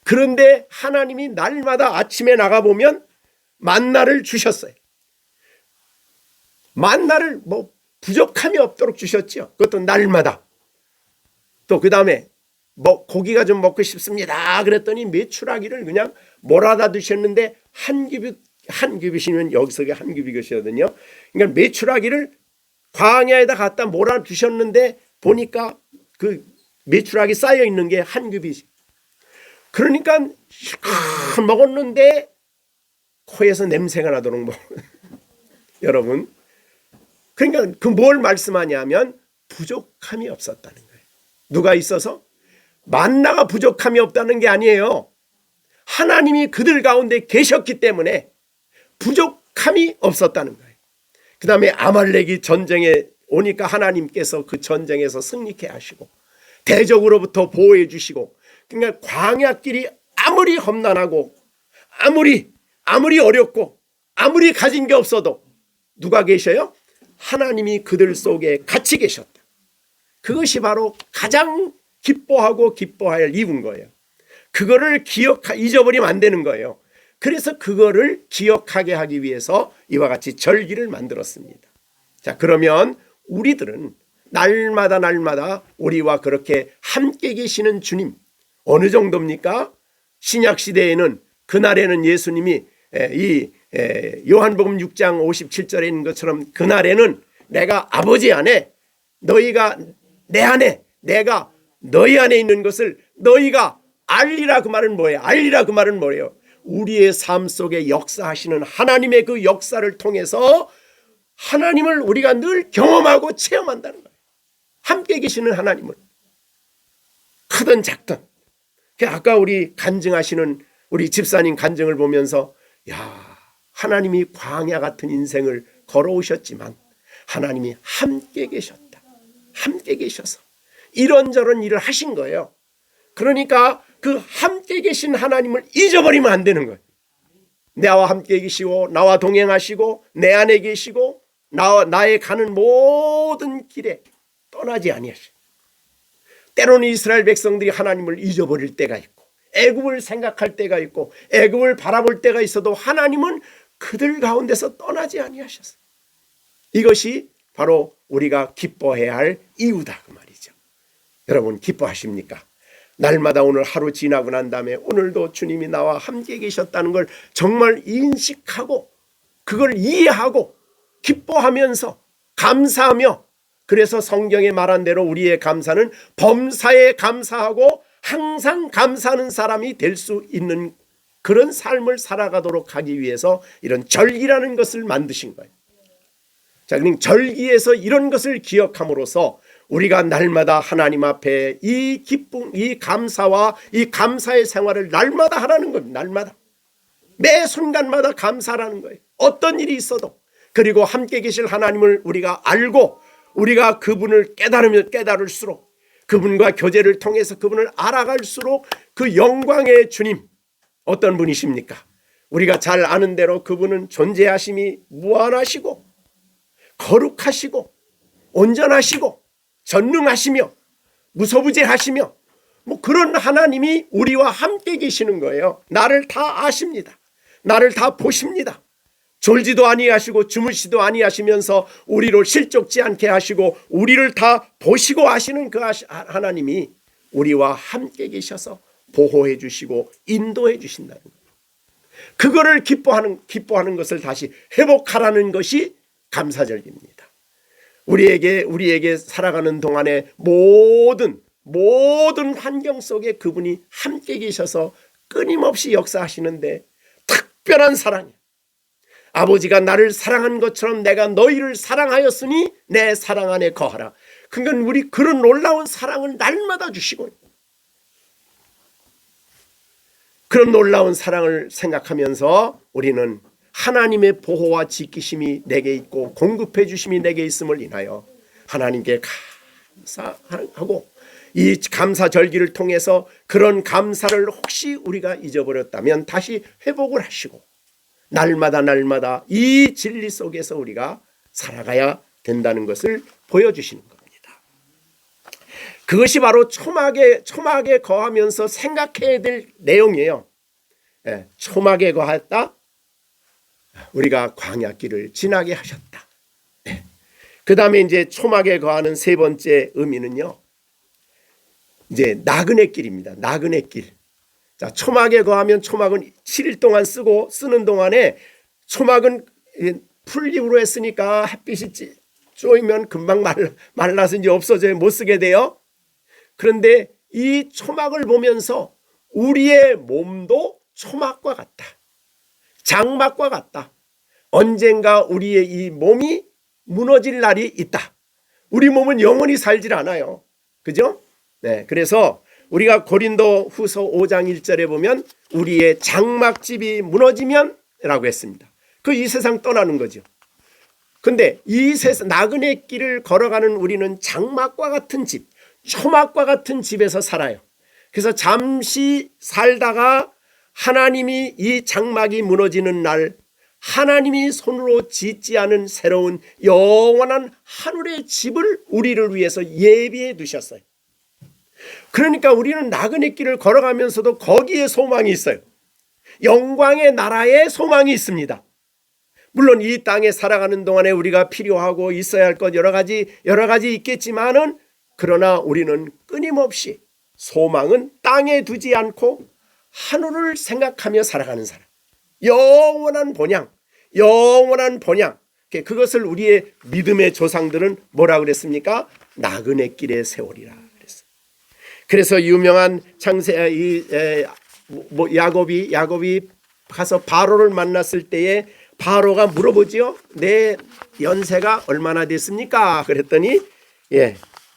그런데 하나님이 날마다 아침에 나가보면 만나를 주셨어요. 만나를 부족함이 없도록 주셨죠. 그것도 날마다. 또 그 다음에 고기가 좀 먹고 싶습니다 그랬더니 메추라기를 그냥 몰아다 두셨는데 한 규빗이면 여기서 한 규빗이거든요. 그러니까 메추라기를 광야에다 갖다 몰아 두셨는데 보니까 그 메추라기 쌓여 있는 게 한 규빗이. 그러니까 실컷 먹었는데 코에서 냄새가 나도록 여러분, 그러니까 그 뭘 말씀하냐면 부족함이 없었다는 거예요. 누가 있어서? 만나가 부족함이 없다는 게 아니에요. 하나님이 그들 가운데 계셨기 때문에 부족함이 없었다는 거예요. 그 다음에 아말렉이 전쟁에 오니까 하나님께서 그 전쟁에서 승리케 하시고 대적으로부터 보호해 주시고, 그러니까 광야길이 아무리 험난하고 아무리 어렵고 아무리 가진 게 없어도 누가 계셔요? 하나님이 그들 속에 같이 계셨다. 그것이 바로 가장 기뻐할 이유인 거예요. 그거를 잊어버리면 안 되는 거예요. 그래서 그거를 기억하게 하기 위해서 이와 같이 절기를 만들었습니다. 자, 그러면 우리들은 날마다 우리와 그렇게 함께 계시는 주님, 어느 정도입니까? 신약 시대에는 그날에는 예수님이 이 요한복음 6장 57절에 있는 것처럼 그날에는 내가 아버지 안에, 너희가 내 안에, 내가 너희 안에 있는 것을 너희가 알리라. 그 말은 뭐예요? 알리라 그 말은 뭐예요? 우리의 삶 속에 역사하시는 하나님의 그 역사를 통해서 하나님을 우리가 늘 경험하고 체험한다는 거예요. 함께 계시는 하나님을, 크든 작든. 아까 우리 간증하시는 우리 집사님 간증을 보면서, 야, 하나님이 광야 같은 인생을 걸어오셨지만 하나님이 함께 계셨다. 함께 계셔서 이런저런 일을 하신 거예요. 그러니까 그 함께 계신 하나님을 잊어버리면 안 되는 거예요. 나와 함께 계시고 나와 동행하시고 내 안에 계시고 나의 가는 모든 길에 떠나지 아니하시고, 때로는 이스라엘 백성들이 하나님을 잊어버릴 때가 있고 애굽을 생각할 때가 있고 애굽을 바라볼 때가 있어도 하나님은 그들 가운데서 떠나지 아니하셨어요. 이것이 바로 우리가 기뻐해야 할 이유다 그 말이죠. 여러분 기뻐하십니까? 날마다 오늘 하루 지나고 난 다음에 오늘도 주님이 나와 함께 계셨다는 걸 정말 인식하고 그걸 이해하고 기뻐하면서 감사하며, 그래서 성경에 말한 대로 우리의 감사는 범사에 감사하고 항상 감사하는 사람이 될 수 있는 그런 삶을 살아가도록 하기 위해서 이런 절기라는 것을 만드신 거예요. 자, 그럼 절기에서 이런 것을 기억함으로써 우리가 날마다 하나님 앞에 이 기쁨, 이 감사와 이 감사의 생활을 날마다 하라는 겁니다. 날마다. 매 순간마다 감사라는 거예요. 어떤 일이 있어도. 그리고 함께 계실 하나님을 우리가 알고 우리가 그분을 깨달을수록, 그분과 교제를 통해서 그분을 알아갈수록 그 영광의 주님, 어떤 분이십니까? 우리가 잘 아는 대로 그분은 존재하심이 무한하시고 거룩하시고 온전하시고 전능하시며 무소부재하시며 뭐 그런 하나님이 우리와 함께 계시는 거예요. 나를 다 아십니다. 나를 다 보십니다. 졸지도 아니하시고 주무시도 아니하시면서 우리를 실족지 않게 하시고 우리를 다 보시고 아시는 그 하나님이 우리와 함께 계셔서 보호해 주시고 인도해 주신다는 거예요. 그거를 기뻐하는 것을 다시 회복하라는 것이 감사절기입니다. 우리에게 살아가는 동안에 모든 환경 속에 그분이 함께 계셔서 끊임없이 역사하시는데 특별한 사랑이에요. 아버지가 나를 사랑한 것처럼 내가 너희를 사랑하였으니 내 사랑 안에 거하라. 그러니까 우리 그런 놀라운 사랑을 날마다 주시고 그런 놀라운 사랑을 생각하면서 우리는 하나님의 보호와 지키심이 내게 있고 공급해 주심이 내게 있음을 인하여 하나님께 감사하고 이 감사절기를 통해서 그런 감사를 혹시 우리가 잊어버렸다면 다시 회복을 하시고 날마다 이 진리 속에서 우리가 살아가야 된다는 것을 보여주시는 겁니다. 그것이 바로 초막에 거하면서 생각해야 될 내용이에요. 초막에 거했다. 우리가 광야길을 지나게 하셨다. 그 다음에 이제 초막에 거하는 세 번째 의미는요. 이제 나그네 길입니다. 나그네 길. 자, 초막에 거하면 초막은 7일 동안 쓰는 동안에 초막은 풀잎으로 했으니까 햇빛이 쪼이면 금방 말라서 이제 없어져요. 못 쓰게 돼요. 그런데 이 초막을 보면서 우리의 몸도 초막과 같다. 장막과 같다. 언젠가 우리의 이 몸이 무너질 날이 있다. 우리 몸은 영원히 살질 않아요. 그죠? 네, 그래서 우리가 고린도 후서 5장 1절에 보면 우리의 장막집이 무너지면 라고 했습니다. 이 세상 떠나는 거죠. 근데 이 세상 나그네 길을 걸어가는 우리는 장막과 같은 집, 초막과 같은 집에서 살아요. 그래서 잠시 살다가 하나님이 이 장막이 무너지는 날 하나님이 손으로 짓지 않은 새로운 영원한 하늘의 집을 우리를 위해서 예비해 두셨어요. 그러니까 우리는 나그네 길을 걸어가면서도 거기에 소망이 있어요. 영광의 나라에 소망이 있습니다. 물론 이 땅에 살아가는 동안에 우리가 필요하고 있어야 할 것 여러 가지 있겠지만은 그러나 우리는 끊임없이 소망은 땅에 두지 않고 하늘을 생각하며 살아가는 사람. 영원한 본향. 그것을 우리의 믿음의 조상들은 뭐라 그랬습니까? 나그네 길의 세월이라 그랬어요. 그래서 유명한 야곱이 가서 바로를 만났을 때에 바로가 물어보지요. 내 연세가 얼마나 됐습니까? 그랬더니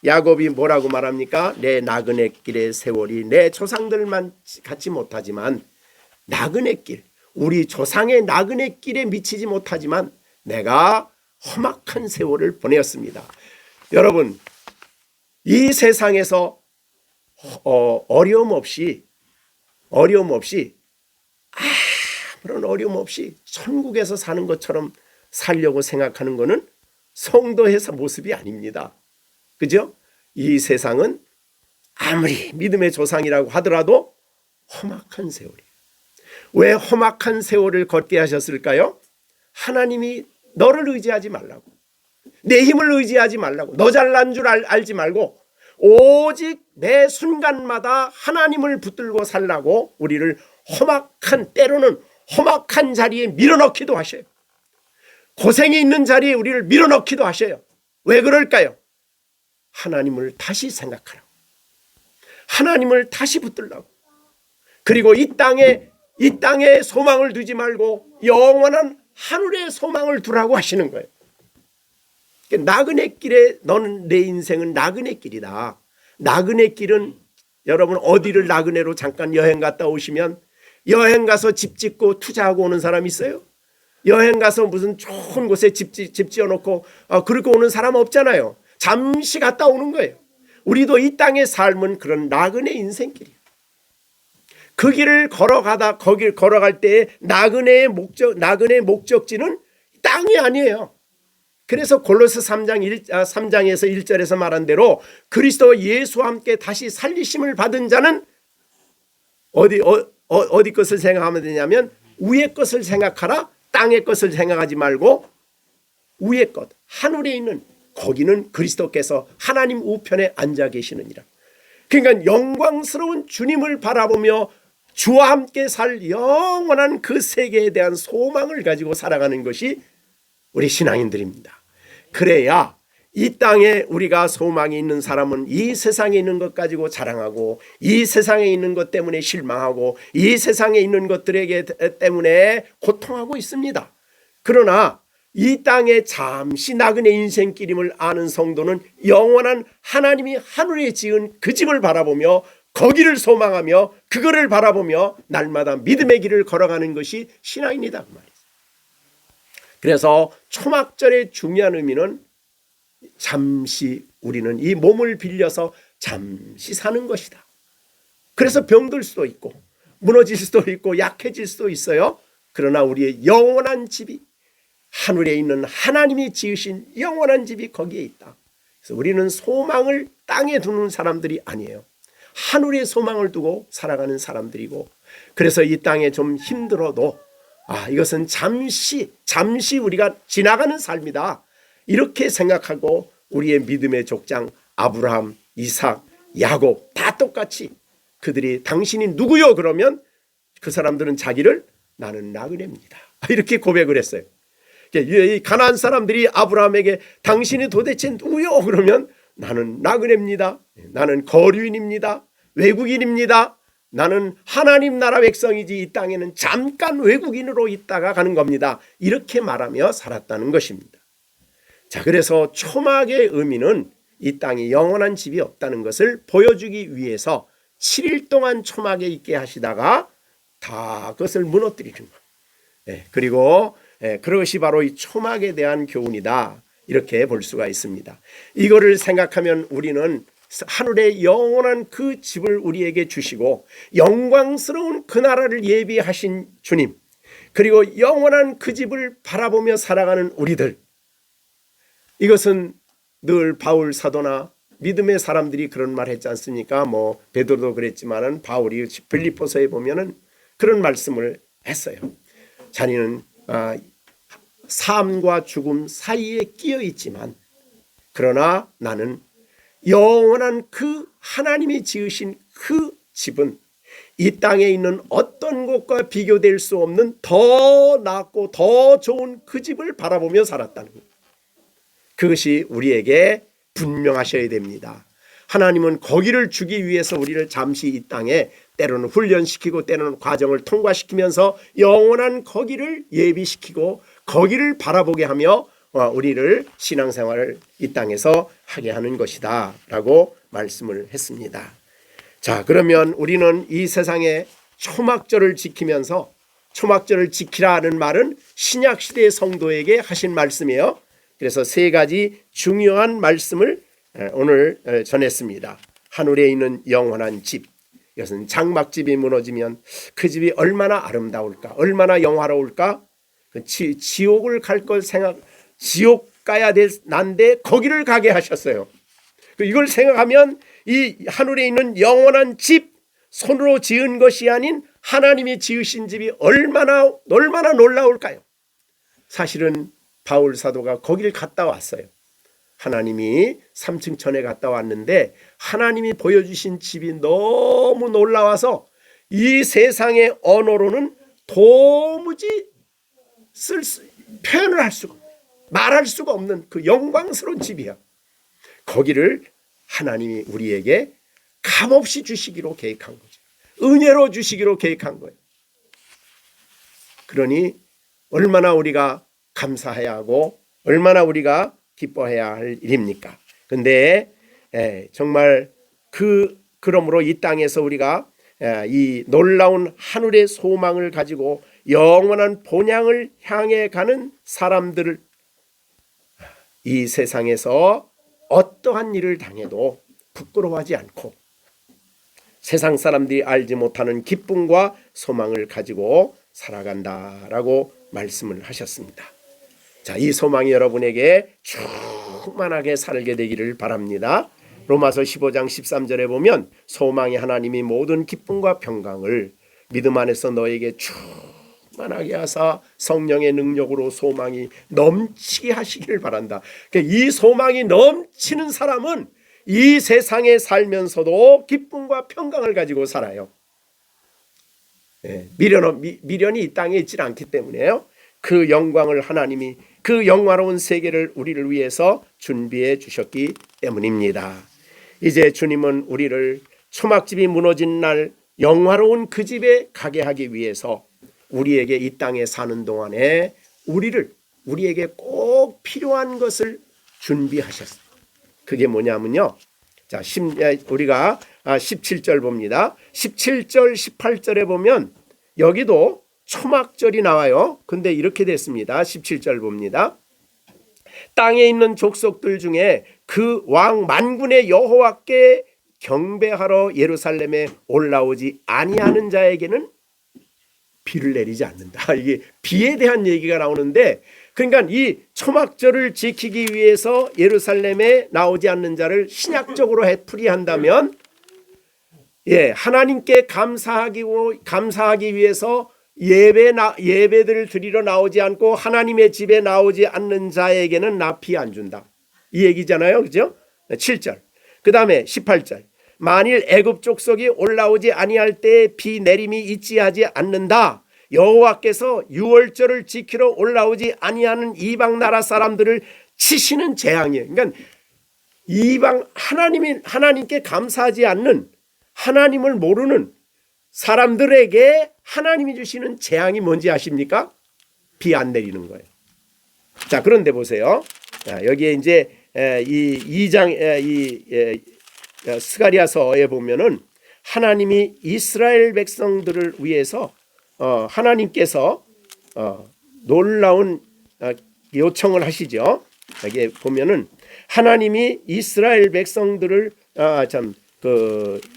야곱이 뭐라고 말합니까? 내 나그네 길의 세월이 내 조상들만 갖지 못하지만 나그네 길, 우리 조상의 나그네 길에 미치지 못하지만 내가 험악한 세월을 보내었습니다. 여러분, 이 세상에서 어려움 없이 아무런 어려움 없이 천국에서 사는 것처럼 살려고 생각하는 것은 성도의 모습이 아닙니다. 그죠? 이 세상은 아무리 믿음의 조상이라고 하더라도 험악한 세월이에요. 왜 험악한 세월을 걷게 하셨을까요? 하나님이 너를 의지하지 말라고, 내 힘을 의지하지 말라고, 너 잘난 줄 알지 말고 오직 매 순간마다 하나님을 붙들고 살라고 우리를 때로는 험악한 자리에 밀어넣기도 하셔요. 고생이 있는 자리에 우리를 밀어넣기도 하셔요. 왜 그럴까요? 하나님을 다시 생각하라고, 하나님을 다시 붙들라고, 그리고 이 땅에 소망을 두지 말고 영원한 하늘의 소망을 두라고 하시는 거예요. 나그네 길에 너는 내 인생은 나그네 길이다. 나그네 길은 여러분 어디를 나그네로 잠깐 여행 갔다 오시면 여행 가서 집 짓고 투자하고 오는 사람 있어요? 여행 가서 무슨 좋은 곳에 집 지어놓고 그렇게 오는 사람 없잖아요. 잠시 갔다 오는 거예요. 우리도 이 땅의 삶은 그런 나그네 인생길이에요. 그 길을 거길 걸어갈 때 나그네의 목적지는 땅이 아니에요. 그래서 골로새 3장에서 1절에서 말한 대로 그리스도 예수와 함께 다시 살리심을 받은 자는 어디 것을 생각하면 되냐면 위의 것을 생각하라. 땅의 것을 생각하지 말고 위의 것, 하늘에 있는 거기는 그리스도께서 하나님 우편에 앉아 계시느니라. 그러니까 영광스러운 주님을 바라보며 주와 함께 살 영원한 그 세계에 대한 소망을 가지고 살아가는 것이 우리 신앙인들입니다. 그래야 이 땅에 우리가 소망이 있는 사람은 이 세상에 있는 것 가지고 자랑하고 이 세상에 있는 것 때문에 실망하고 이 세상에 있는 것들에게 때문에 고통하고 있습니다. 그러나 이 땅에 잠시 나그네 인생길임을 아는 성도는 영원한 하나님이 하늘에 지은 그 집을 바라보며 거기를 소망하며 그거를 바라보며 날마다 믿음의 길을 걸어가는 것이 신앙입니다. 그 말이죠. 그래서 초막절의 중요한 의미는 잠시 우리는 이 몸을 빌려서 잠시 사는 것이다. 그래서 병들 수도 있고 무너질 수도 있고 약해질 수도 있어요. 그러나 우리의 영원한 집이 하늘에 있는 하나님이 지으신 영원한 집이 거기에 있다. 그래서 우리는 소망을 땅에 두는 사람들이 아니에요. 하늘에 소망을 두고 살아가는 사람들이고, 그래서 이 땅에 좀 힘들어도 이것은 잠시 우리가 지나가는 삶이다. 이렇게 생각하고 우리의 믿음의 족장 아브라함, 이삭, 야곱 다 똑같이 그들이 당신이 누구요? 그러면 그 사람들은 자기를 나는 나그네입니다. 이렇게 고백을 했어요. 이 가나안 사람들이 아브라함에게 당신이 도대체 누구요? 그러면 나는 나그네입니다. 나는 거류인입니다. 외국인입니다. 나는 하나님 나라 백성이지 이 땅에는 잠깐 외국인으로 있다가 가는 겁니다. 이렇게 말하며 살았다는 것입니다. 자, 그래서 초막의 의미는 이 땅에 영원한 집이 없다는 것을 보여주기 위해서 7일 동안 초막에 있게 하시다가 다 그것을 무너뜨리는 거예요. 그리고 그것이 바로 이 초막에 대한 교훈이다. 이렇게 볼 수가 있습니다. 이거를 생각하면 우리는 하늘의 영원한 그 집을 우리에게 주시고 영광스러운 그 나라를 예비하신 주님, 그리고 영원한 그 집을 바라보며 살아가는 우리들, 이것은 늘 바울 사도나 믿음의 사람들이 그런 말 했지 않습니까? 베드로도 그랬지만은 바울이 빌립보서에 보면은 그런 말씀을 했어요. 자기는 삶과 죽음 사이에 끼어 있지만 그러나 나는 영원한 그 하나님이 지으신 그 집은 이 땅에 있는 어떤 것과 비교될 수 없는 더 낫고 더 좋은 그 집을 바라보며 살았다는 것. 그것이 우리에게 분명하셔야 됩니다. 하나님은 거기를 주기 위해서 우리를 잠시 이 땅에 때로는 훈련시키고 때로는 과정을 통과시키면서 영원한 거기를 예비시키고 거기를 바라보게 하며 우리를 신앙생활을 이 땅에서 하게 하는 것이다 라고 말씀을 했습니다. 자, 그러면 우리는 이 세상에 초막절을 지키면서, 초막절을 지키라는 말은 신약시대의 성도에게 하신 말씀이에요. 그래서 세 가지 중요한 말씀을 오늘 전했습니다. 하늘에 있는 영원한 집, 이것은 장막집이 무너지면 그 집이 얼마나 아름다울까, 얼마나 영화로울까. 지옥을 갈 걸 지옥 가야 난데 거기를 가게 하셨어요. 이걸 생각하면 이 하늘에 있는 영원한 집, 손으로 지은 것이 아닌 하나님이 지으신 집이 얼마나 놀라울까요? 사실은 바울 사도가 거기를 갔다 왔어요. 하나님이 3층 천에 갔다 왔는데 하나님이 보여주신 집이 너무 놀라워서 이 세상의 언어로는 도무지 표현을 할 수가 없는, 말할 수가 없는 그 영광스러운 집이야. 거기를 하나님이 우리에게 값없이 주시기로 계획한 거죠. 은혜로 주시기로 계획한 거예요. 그러니 얼마나 우리가 감사해야 하고 얼마나 우리가 기뻐해야 할 일입니까? 근데 정말 그러므로 이 땅에서 우리가 이 놀라운 하늘의 소망을 가지고 영원한 본향을 향해 가는 사람들을 이 세상에서 어떠한 일을 당해도 부끄러워하지 않고 세상 사람들이 알지 못하는 기쁨과 소망을 가지고 살아간다라고 말씀을 하셨습니다. 자, 이 소망이 여러분에게 충만하게 살게 되기를 바랍니다. 로마서 15장 13절에 보면 소망이 하나님이 모든 기쁨과 평강을 믿음 안에서 너에게 충만하게 하사 성령의 능력으로 소망이 넘치게 하시기를 바란다. 이 소망이 넘치는 사람은 이 세상에 살면서도 기쁨과 평강을 가지고 살아요. 미련이 이 땅에 있지 않기 때문에요. 그 영광을 하나님이 그 영화로운 세계를 우리를 위해서 준비해 주셨기 때문입니다. 이제 주님은 우리를 초막집이 무너진 날 영화로운 그 집에 가게 하기 위해서 우리에게 이 땅에 사는 동안에 우리에게 꼭 필요한 것을 준비하셨어요. 그게 뭐냐면요. 자, 우리가 17절 봅니다. 17절, 18절에 보면 여기도 초막절이 나와요. 근데 이렇게 됐습니다. 17절 봅니다. 땅에 있는 족속들 중에 그 왕 만군의 여호와께 경배하러 예루살렘에 올라오지 아니하는 자에게는 비를 내리지 않는다. 이게 비에 대한 얘기가 나오는데, 그러니까 이 초막절을 지키기 위해서 예루살렘에 나오지 않는 자를 신약적으로 풀이한다면, 하나님께 감사하기 위해서 예배들을 드리러 나오지 않고 하나님의 집에 나오지 않는 자에게는 나 비 안 준다. 이 얘기잖아요. 그죠? 7절. 그 다음에 18절. 만일 애굽 족속이 올라오지 아니할 때 비 내림이 있지 하지 않는다. 여호와께서 유월절을 지키러 올라오지 아니하는 이방 나라 사람들을 치시는 재앙이에요. 그러니까 하나님께 감사하지 않는, 하나님을 모르는 사람들에게 하나님이 주시는 재앙이 뭔지 아십니까? 비 안 내리는 거예요. 자, 그런데 보세요. 자, 여기에 이제 이 2장 스가랴서에 보면은 하나님이 이스라엘 백성들을 위해서 하나님께서 놀라운 요청을 하시죠. 여기에 보면은 하나님이 이스라엘 백성들을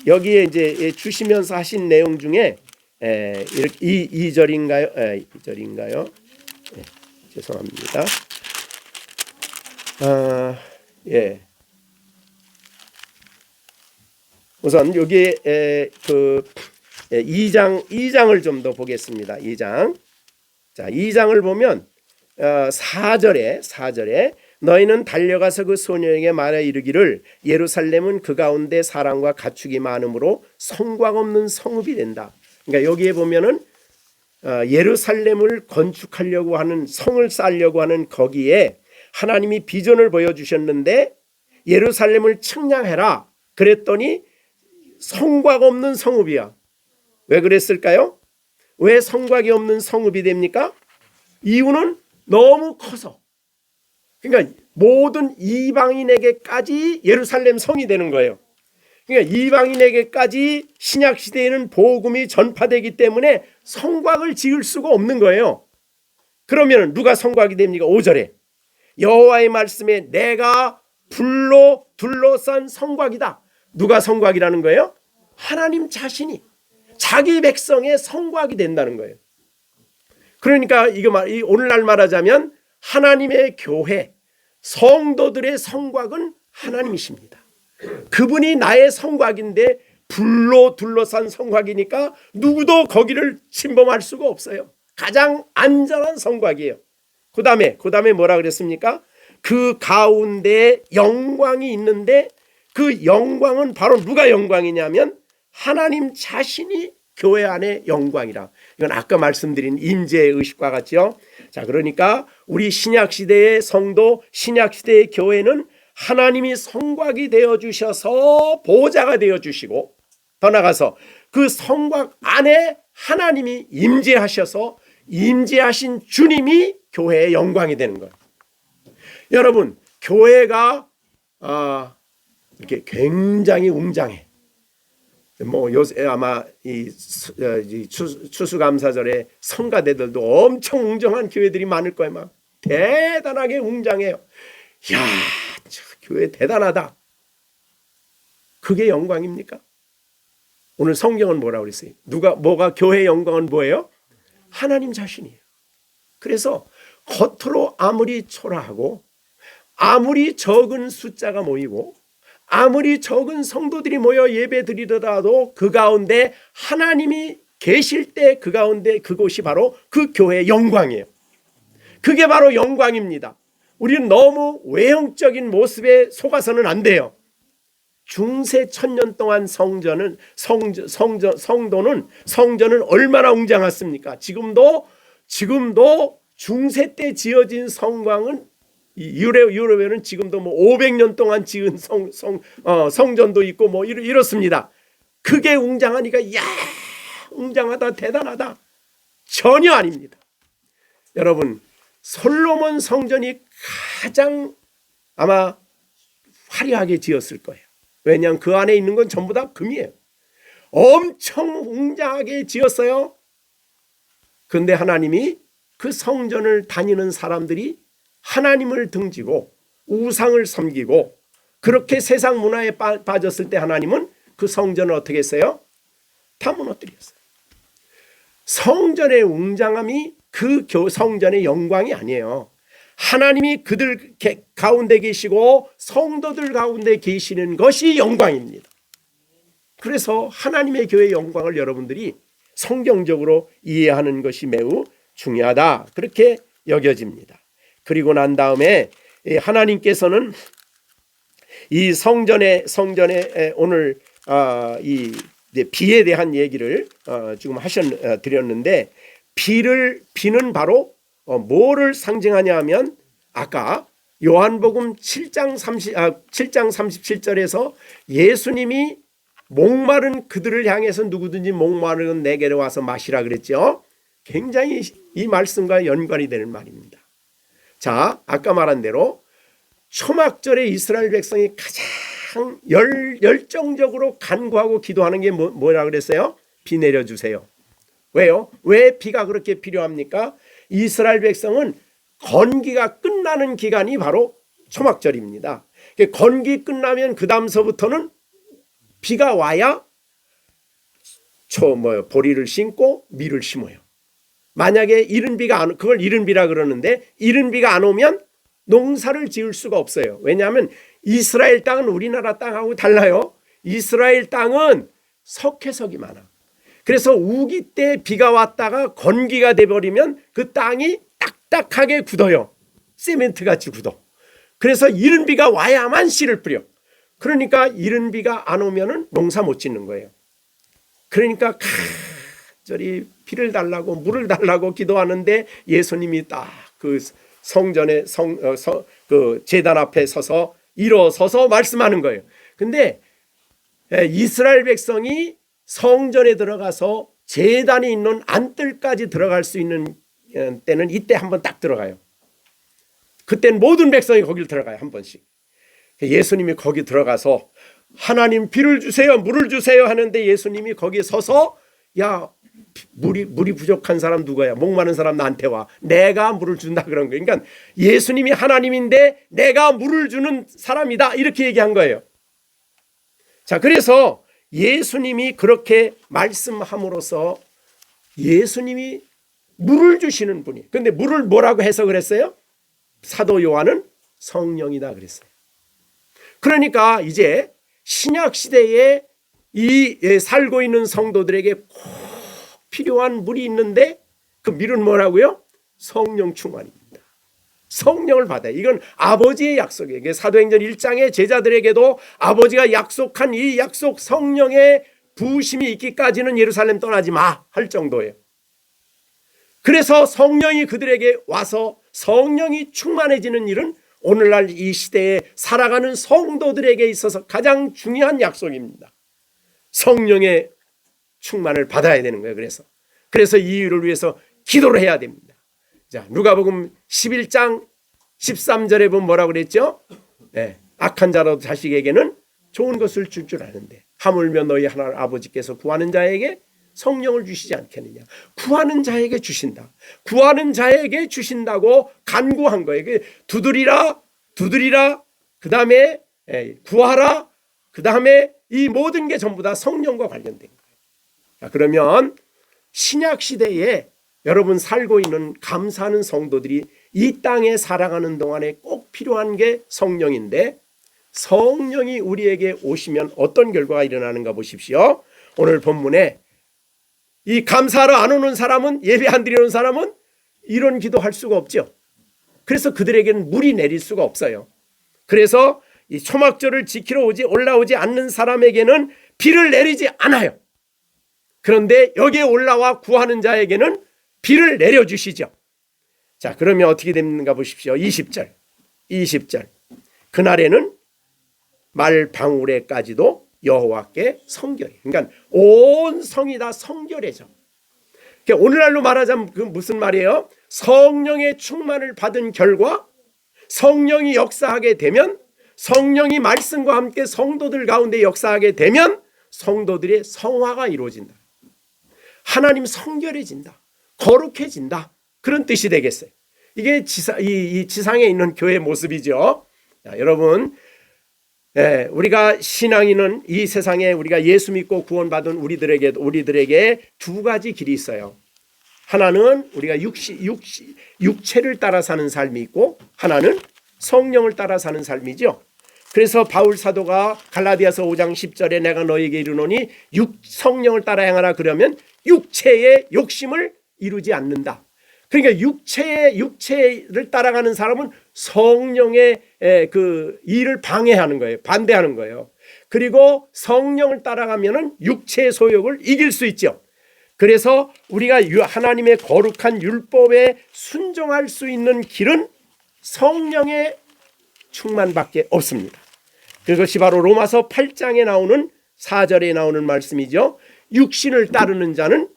여기에 이제 주시면서 하신 내용 중에 이렇게 2절인가요? 2절인가요? 죄송합니다. 우선 여기에 2장을 좀 더 보겠습니다. 2장. 자, 2장을 보면 4절에 너희는 달려가서 그 소녀에게 말해 이르기를 예루살렘은 그 가운데 사랑과 가축이 많으므로 성곽 없는 성읍이 된다. 그러니까 여기에 보면은 예루살렘을 건축하려고 하는, 성을 쌓으려고 하는 거기에 하나님이 비전을 보여주셨는데 예루살렘을 측량해라 그랬더니 성곽 없는 성읍이야. 왜 그랬을까요? 왜 성곽이 없는 성읍이 됩니까? 이유는 너무 커서. 그러니까 모든 이방인에게까지 예루살렘 성이 되는 거예요. 그러니까 이방인에게까지 신약 시대에는 복음이 전파되기 때문에 성곽을 지을 수가 없는 거예요. 그러면 누가 성곽이 됩니까? 5절에 여호와의 말씀에 내가 불로 둘러싼 성곽이다. 누가 성곽이라는 거예요? 하나님 자신이 자기 백성의 성곽이 된다는 거예요. 그러니까 오늘날 말하자면 하나님의 교회, 성도들의 성곽은 하나님이십니다. 그분이 나의 성곽인데 불로 둘러싼 성곽이니까 누구도 거기를 침범할 수가 없어요. 가장 안전한 성곽이에요. 그 다음에 뭐라 그랬습니까? 그 가운데 영광이 있는데 그 영광은 바로 누가 영광이냐면 하나님 자신이 교회 안에 영광이라. 이건 아까 말씀드린 임재의 의식과 같죠. 자, 그러니까 우리 신약시대의 성도, 신약시대의 교회는 하나님이 성곽이 되어주셔서 보호자가 되어주시고, 더 나아가서 그 성곽 안에 하나님이 임재하셔서 임재하신 주님이 교회의 영광이 되는 거예요. 여러분, 교회가 이렇게 굉장히 웅장해. 요새 아마 이 추수감사절에 성가대들도 엄청 웅장한 교회들이 많을 거예요. 막 대단하게 웅장해요. 야, 저 교회 대단하다. 그게 영광입니까? 오늘 성경은 뭐라고 그랬어요? 뭐가 교회의 영광은 뭐예요? 하나님 자신이에요. 그래서 겉으로 아무리 초라하고 아무리 적은 숫자가 모이고 아무리 적은 성도들이 모여 예배 드리더라도 그 가운데 하나님이 계실 때 그 가운데 그곳이 바로 그 교회의 영광이에요. 그게 바로 영광입니다. 우리는 너무 외형적인 모습에 속아서는 안 돼요. 중세 1000년 동안 성전은 얼마나 웅장했습니까? 지금도 중세 때 지어진 성광은 유럽에는 지금도 뭐 500년 동안 지은 성전도 있고 뭐 이렇습니다. 그게 웅장하니까 야 웅장하다 대단하다 전혀 아닙니다. 여러분 솔로몬 성전이 가장 아마 화려하게 지었을 거예요. 왜냐하면 그 안에 있는 건 전부 다 금이에요. 엄청 웅장하게 지었어요. 그런데 하나님이 그 성전을 다니는 사람들이 하나님을 등지고 우상을 섬기고 그렇게 세상 문화에 빠졌을 때 하나님은 그 성전을 어떻게 했어요? 다 무너뜨렸어요. 성전의 웅장함이 그 성전의 영광이 아니에요. 하나님이 그들 가운데 계시고 성도들 가운데 계시는 것이 영광입니다. 그래서 하나님의 교회의 영광을 여러분들이 성경적으로 이해하는 것이 매우 중요하다 그렇게 여겨집니다. 그리고 난 다음에 하나님께서는 이 성전에 오늘 이 비에 대한 얘기를 지금 드렸는데 비는 바로 뭐를 상징하냐 하면 아까 요한복음 7장 37절에서 예수님이 목마른 그들을 향해서 누구든지 목마른 내게로 와서 마시라 그랬죠. 굉장히 이 말씀과 연관이 되는 말입니다. 자, 아까 말한 대로 초막절에 이스라엘 백성이 가장 열정적으로 간구하고 기도하는 게 뭐라 그랬어요? 비 내려주세요. 왜요? 왜 비가 그렇게 필요합니까? 이스라엘 백성은 건기가 끝나는 기간이 바로 초막절입니다. 건기 끝나면 그 다음서부터는 비가 와야 보리를 심고 밀을 심어요. 만약에 이른 비가 그걸 이른 비라 그러는데 이른 비가 안 오면 농사를 지을 수가 없어요. 왜냐하면 이스라엘 땅은 우리나라 땅하고 달라요. 이스라엘 땅은 석회석이 많아. 그래서 우기 때 비가 왔다가 건기가 돼버리면 그 땅이 딱딱하게 굳어요. 세멘트같이 굳어. 그래서 이른 비가 와야만 씨를 뿌려. 그러니까 이른 비가 안 오면은 농사 못 짓는 거예요. 그러니까 간절히 비를 달라고 물을 달라고 기도하는데 예수님이 딱 그 성전에 그 제단 앞에 서서 일어서서 말씀하는 거예요. 근데 이스라엘 백성이 성전에 들어가서 제단이 있는 안뜰까지 들어갈 수 있는 때는 이때 한번 딱 들어가요. 그때는 모든 백성이 거길 들어가요. 한 번씩. 예수님이 거기 들어가서 하나님 비를 주세요 물을 주세요 하는데 예수님이 거기에 서서 야 물이 부족한 사람 누구야? 목마른 사람 나한테 와. 내가 물을 준다 그런 거예요. 그러니까 예수님이 하나님인데 내가 물을 주는 사람이다 이렇게 얘기한 거예요. 자, 그래서 예수님이 그렇게 말씀함으로써 예수님이 물을 주시는 분이. 근데 물을 뭐라고 해석을 했어요? 사도 요한은 성령이다 그랬어요. 그러니까 이제 신약 시대에 이 살고 있는 성도들에게 꼭 필요한 물이 있는데 그 물은 뭐라고요? 성령 충만입니다. 성령을 받아요. 이건 아버지의 약속이에요. 사도행전 1장의 제자들에게도 아버지가 약속한 이 약속 성령의 부으심이 있기까지는 예루살렘 떠나지 마 할 정도예요. 그래서 성령이 그들에게 와서 성령이 충만해지는 일은 오늘날 이 시대에 살아가는 성도들에게 있어서 가장 중요한 약속입니다. 성령의 충만을 받아야 되는 거예요. 그래서 이 일을 위해서 기도를 해야 됩니다. 자, 누가복음 11장 13절에 보면 뭐라고 그랬죠? 악한 자라도 자식에게는 좋은 것을 줄 줄 아는데 하물며 너희 하나님 아버지께서 구하는 자에게 성령을 주시지 않겠느냐. 구하는 자에게 주신다. 구하는 자에게 주신다고 간구한 거예요. 두드리라 그 다음에 구하라 그 다음에 이 모든 게 전부 다 성령과 관련된 거예요. 자, 그러면 신약 시대에 여러분 살고 있는 감사하는 성도들이 이 땅에 살아가는 동안에 꼭 필요한 게 성령인데, 성령이 우리에게 오시면 어떤 결과가 일어나는가 보십시오. 오늘 본문에 이 감사하러 안 오는 사람은, 예배 안 드리는 사람은 이런 기도할 수가 없죠. 그래서 그들에게는 물이 내릴 수가 없어요. 그래서 이 초막절을 지키러 올라오지 않는 사람에게는 비를 내리지 않아요. 그런데 여기에 올라와 구하는 자에게는 비를 내려주시죠. 자, 그러면 어떻게 됩니까 보십시오. 20절. 그날에는 말방울에까지도 여호와께 성결해. 그러니까 온 성이 다 성결해져. 그러니까 오늘날로 말하자면 그 무슨 말이에요? 성령의 충만을 받은 결과, 성령이 역사하게 되면, 성령이 말씀과 함께 성도들 가운데 역사하게 되면 성도들의 성화가 이루어진다. 하나님 성결해진다. 거룩해진다. 그런 뜻이 되겠어요. 이게 이 지상에 있는 교회의 모습이죠. 자, 여러분, 우리가 신앙인은 이 세상에 우리가 예수 믿고 구원받은 우리들에게 두 가지 길이 있어요. 하나는 우리가 육체를 따라 사는 삶이 있고, 하나는 성령을 따라 사는 삶이죠. 그래서 바울 사도가 갈라디아서 5장 10절에 내가 너에게 이르노니 성령을 따라 행하라 그러면 육체의 욕심을 이루지 않는다. 그러니까 육체를 따라가는 사람은 성령의 그 일을 방해하는 거예요. 반대하는 거예요. 그리고 성령을 따라가면은 육체의 소욕을 이길 수 있죠. 그래서 우리가 하나님의 거룩한 율법에 순종할 수 있는 길은 성령의 충만밖에 없습니다. 그것이 바로 로마서 8장에 나오는 4절에 나오는 말씀이죠. 육신을 따르는 자는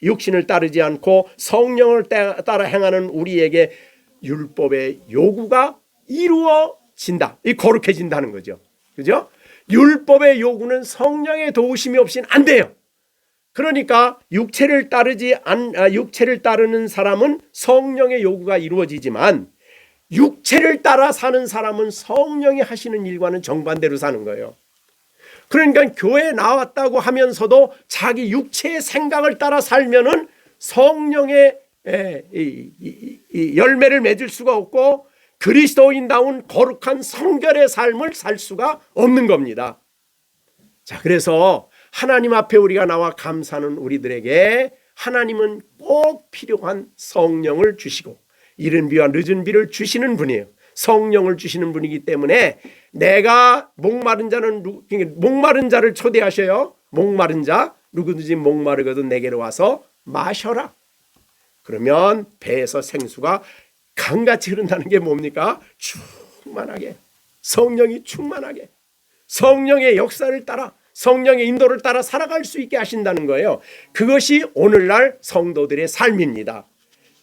육신을 따르지 않고 성령을 따라 행하는 우리에게 율법의 요구가 이루어진다. 이 거룩해진다는 거죠. 그죠? 율법의 요구는 성령의 도우심이 없이는 안 돼요. 그러니까 육체를 따르는 사람은 성령의 요구가 이루어지지만, 육체를 따라 사는 사람은 성령이 하시는 일과는 정반대로 사는 거예요. 그러니까 교회에 나왔다고 하면서도 자기 육체의 생각을 따라 살면은 성령의 열매를 맺을 수가 없고 그리스도인다운 거룩한 성결의 삶을 살 수가 없는 겁니다. 자, 그래서 하나님 앞에 우리가 나와 감사하는 우리들에게 하나님은 꼭 필요한 성령을 주시고 이른 비와 늦은 비를 주시는 분이에요. 성령을 주시는 분이기 때문에 내가 목마른 자를 초대하셔요. 목마른 자, 누구든지 목마르거든 내게로 와서 마셔라. 그러면 배에서 생수가 강같이 흐른다는 게 뭡니까? 충만하게, 성령이 충만하게, 성령의 역사를 따라, 성령의 인도를 따라 살아갈 수 있게 하신다는 거예요. 그것이 오늘날 성도들의 삶입니다.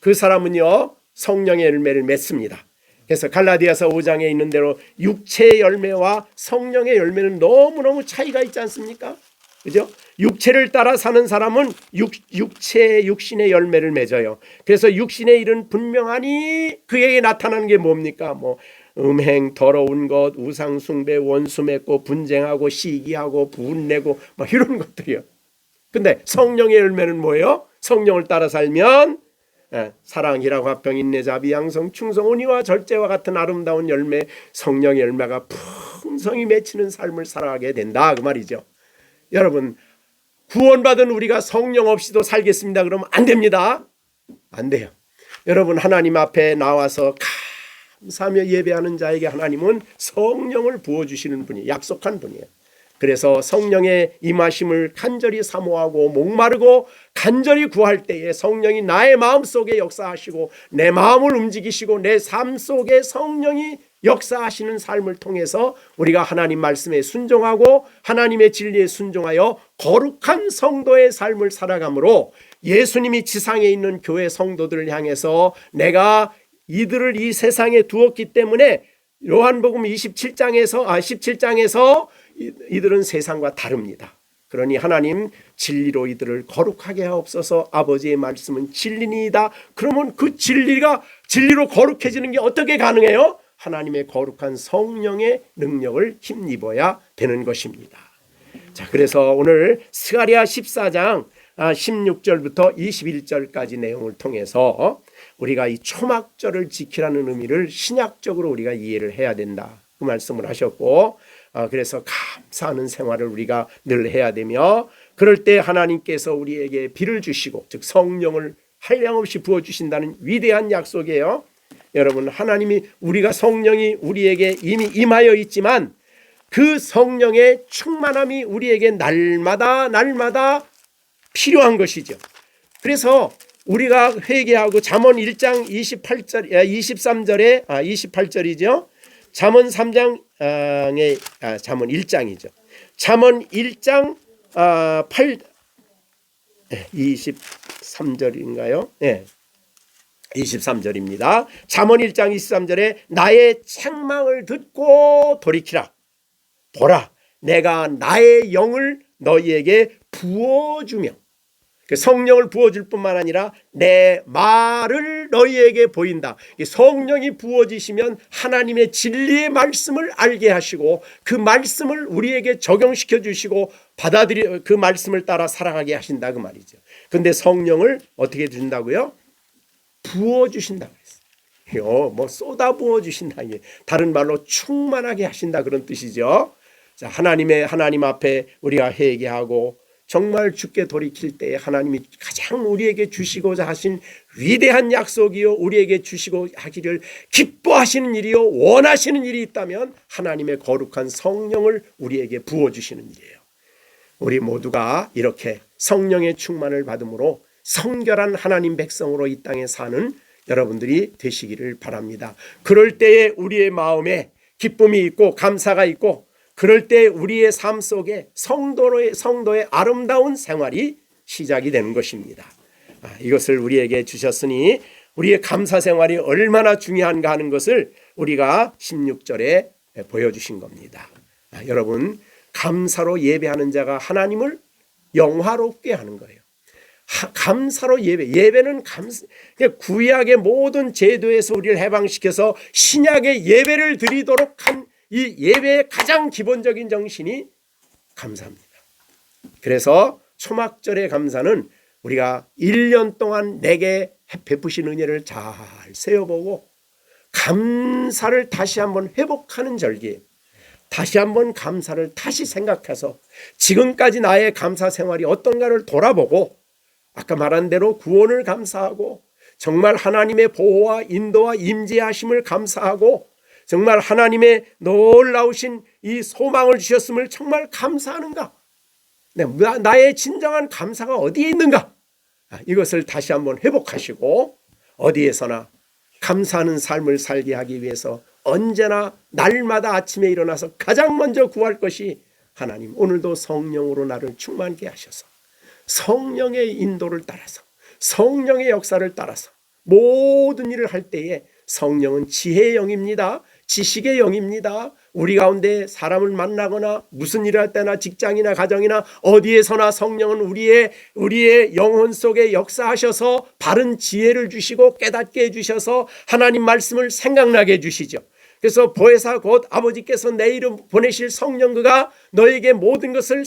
그 사람은요, 성령의 열매를 맺습니다. 그래서 갈라디아서 5장에 있는 대로 육체의 열매와 성령의 열매는 너무너무 차이가 있지 않습니까? 그죠? 육체를 따라 사는 사람은 육신의 열매를 맺어요. 그래서 육신의 일은 분명하니 그에게 나타나는 게 뭡니까? 음행, 더러운 것, 우상 숭배, 원수 맺고 분쟁하고 시기하고 분내고 이런 것들이요. 근데 성령의 열매는 뭐예요? 성령을 따라 살면 사랑, 희락, 화평, 인내, 자비, 양성, 충성, 온유와 절제와 같은 아름다운 열매, 성령의 열매가 풍성히 맺히는 삶을 살아가게 된다, 그 말이죠. 여러분, 구원받은 우리가 성령 없이도 살겠습니다 그러면 안 됩니다. 안 돼요. 여러분, 하나님 앞에 나와서 감사하며 예배하는 자에게 하나님은 성령을 부어주시는 분이 약속한 분이에요. 그래서 성령의 임하심을 간절히 사모하고 목마르고 간절히 구할 때에 성령이 나의 마음속에 역사하시고 내 마음을 움직이시고 내 삶 속에 성령이 역사하시는 삶을 통해서 우리가 하나님 말씀에 순종하고 하나님의 진리에 순종하여 거룩한 성도의 삶을 살아가므로 예수님이 지상에 있는 교회 성도들을 향해서 내가 이들을 이 세상에 두었기 때문에 요한복음 17장에서 이들은 세상과 다릅니다. 그러니 하나님 진리로 이들을 거룩하게 하옵소서. 아버지의 말씀은 진리니이다. 그러면 그 진리로 거룩해지는 게 어떻게 가능해요? 하나님의 거룩한 성령의 능력을 힘입어야 되는 것입니다. 자, 그래서 오늘 스가랴 14장 16절부터 21절까지 내용을 통해서 우리가 이 초막절을 지키라는 의미를 신약적으로 우리가 이해를 해야 된다, 그 말씀을 하셨고, 그래서 감사하는 생활을 우리가 늘 해야 되며, 그럴 때 하나님께서 우리에게 비를 주시고, 즉 성령을 한량없이 부어주신다는 위대한 약속이에요. 여러분, 하나님이, 우리가 성령이 우리에게 이미 임하여 있지만 그 성령의 충만함이 우리에게 날마다 필요한 것이죠. 그래서 우리가 회개하고 잠언 1장 28절이죠. 잠언 3장의 잠언 1장이죠. 잠언 1장 23절인가요? 네. 23절입니다. 잠언 1장 23절에 나의 책망을 듣고 돌이키라. 보라, 내가 나의 영을 너희에게 부어주며, 성령을 부어줄 뿐만 아니라 내 말을 너희에게 보인다. 성령이 부어지시면 하나님의 진리의 말씀을 알게 하시고 그 말씀을 우리에게 적용시켜 주시고 받아들여 그 말씀을 따라 살아가게 하신다, 그 말이죠. 근데 성령을 어떻게 주신다고요? 부어주신다고 했어요. 뭐 쏟아 부어주신다, 다른 말로 충만하게 하신다, 그런 뜻이죠. 자, 하나님 앞에 우리가 회개하고 정말 주께 돌이킬 때 하나님이 가장 우리에게 주시고자 하신 위대한 약속이요, 우리에게 주시고 하기를 기뻐하시는 일이요, 원하시는 일이 있다면 하나님의 거룩한 성령을 우리에게 부어주시는 일이에요. 우리 모두가 이렇게 성령의 충만을 받음으로 성결한 하나님 백성으로 이 땅에 사는 여러분들이 되시기를 바랍니다. 그럴 때에 우리의 마음에 기쁨이 있고 감사가 있고, 그럴 때 우리의 삶 속에 성도의 아름다운 생활이 시작이 되는 것입니다. 이것을 우리에게 주셨으니 우리의 감사 생활이 얼마나 중요한가 하는 것을 우리가 16절에 보여주신 겁니다. 여러분, 감사로 예배하는 자가 하나님을 영화롭게 하는 거예요. 감사로 예배는 구약의 모든 제도에서 우리를 해방시켜서 신약의 예배를 드리도록 한 이 예배의 가장 기본적인 정신이 감사입니다. 그래서 초막절의 감사는 우리가 1년 동안 내게 베푸신 은혜를 잘 세어보고 감사를 다시 한번 회복하는 절기예요. 다시 한번 감사를 다시 생각해서 지금까지 나의 감사 생활이 어떤가를 돌아보고, 아까 말한 대로 구원을 감사하고, 정말 하나님의 보호와 인도와 임재하심을 감사하고, 정말 하나님의 놀라우신 이 소망을 주셨음을 정말 감사하는가? 나의 진정한 감사가 어디에 있는가? 이것을 다시 한번 회복하시고 어디에서나 감사하는 삶을 살게 하기 위해서 언제나 날마다 아침에 일어나서 가장 먼저 구할 것이, 하나님 오늘도 성령으로 나를 충만케 하셔서 성령의 인도를 따라서 성령의 역사를 따라서 모든 일을 할 때에 성령은 지혜의 영입니다. 지식의 영입니다. 우리 가운데 사람을 만나거나 무슨 일을 할 때나 직장이나 가정이나 어디에서나 성령은 우리의 영혼 속에 역사하셔서 바른 지혜를 주시고 깨닫게 해주셔서 하나님 말씀을 생각나게 해주시죠. 그래서 보혜사 곧 아버지께서 내 이름 보내실 성령 그가 너에게 모든 것을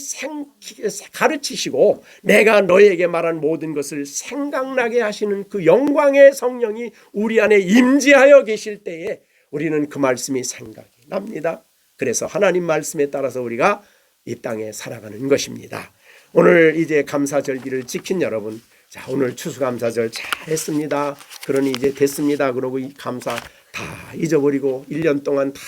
가르치시고 내가 너에게 말한 모든 것을 생각나게 하시는 그 영광의 성령이 우리 안에 임재하여 계실 때에 우리는 그 말씀이 생각이 납니다. 그래서 하나님 말씀에 따라서 우리가 이 땅에 살아가는 것입니다. 오늘 이제 감사절기를 지킨 여러분, 자, 오늘 추수감사절 잘 했습니다. 그러니 이제 됐습니다. 그러고 이 감사 다 잊어버리고 1년 동안 다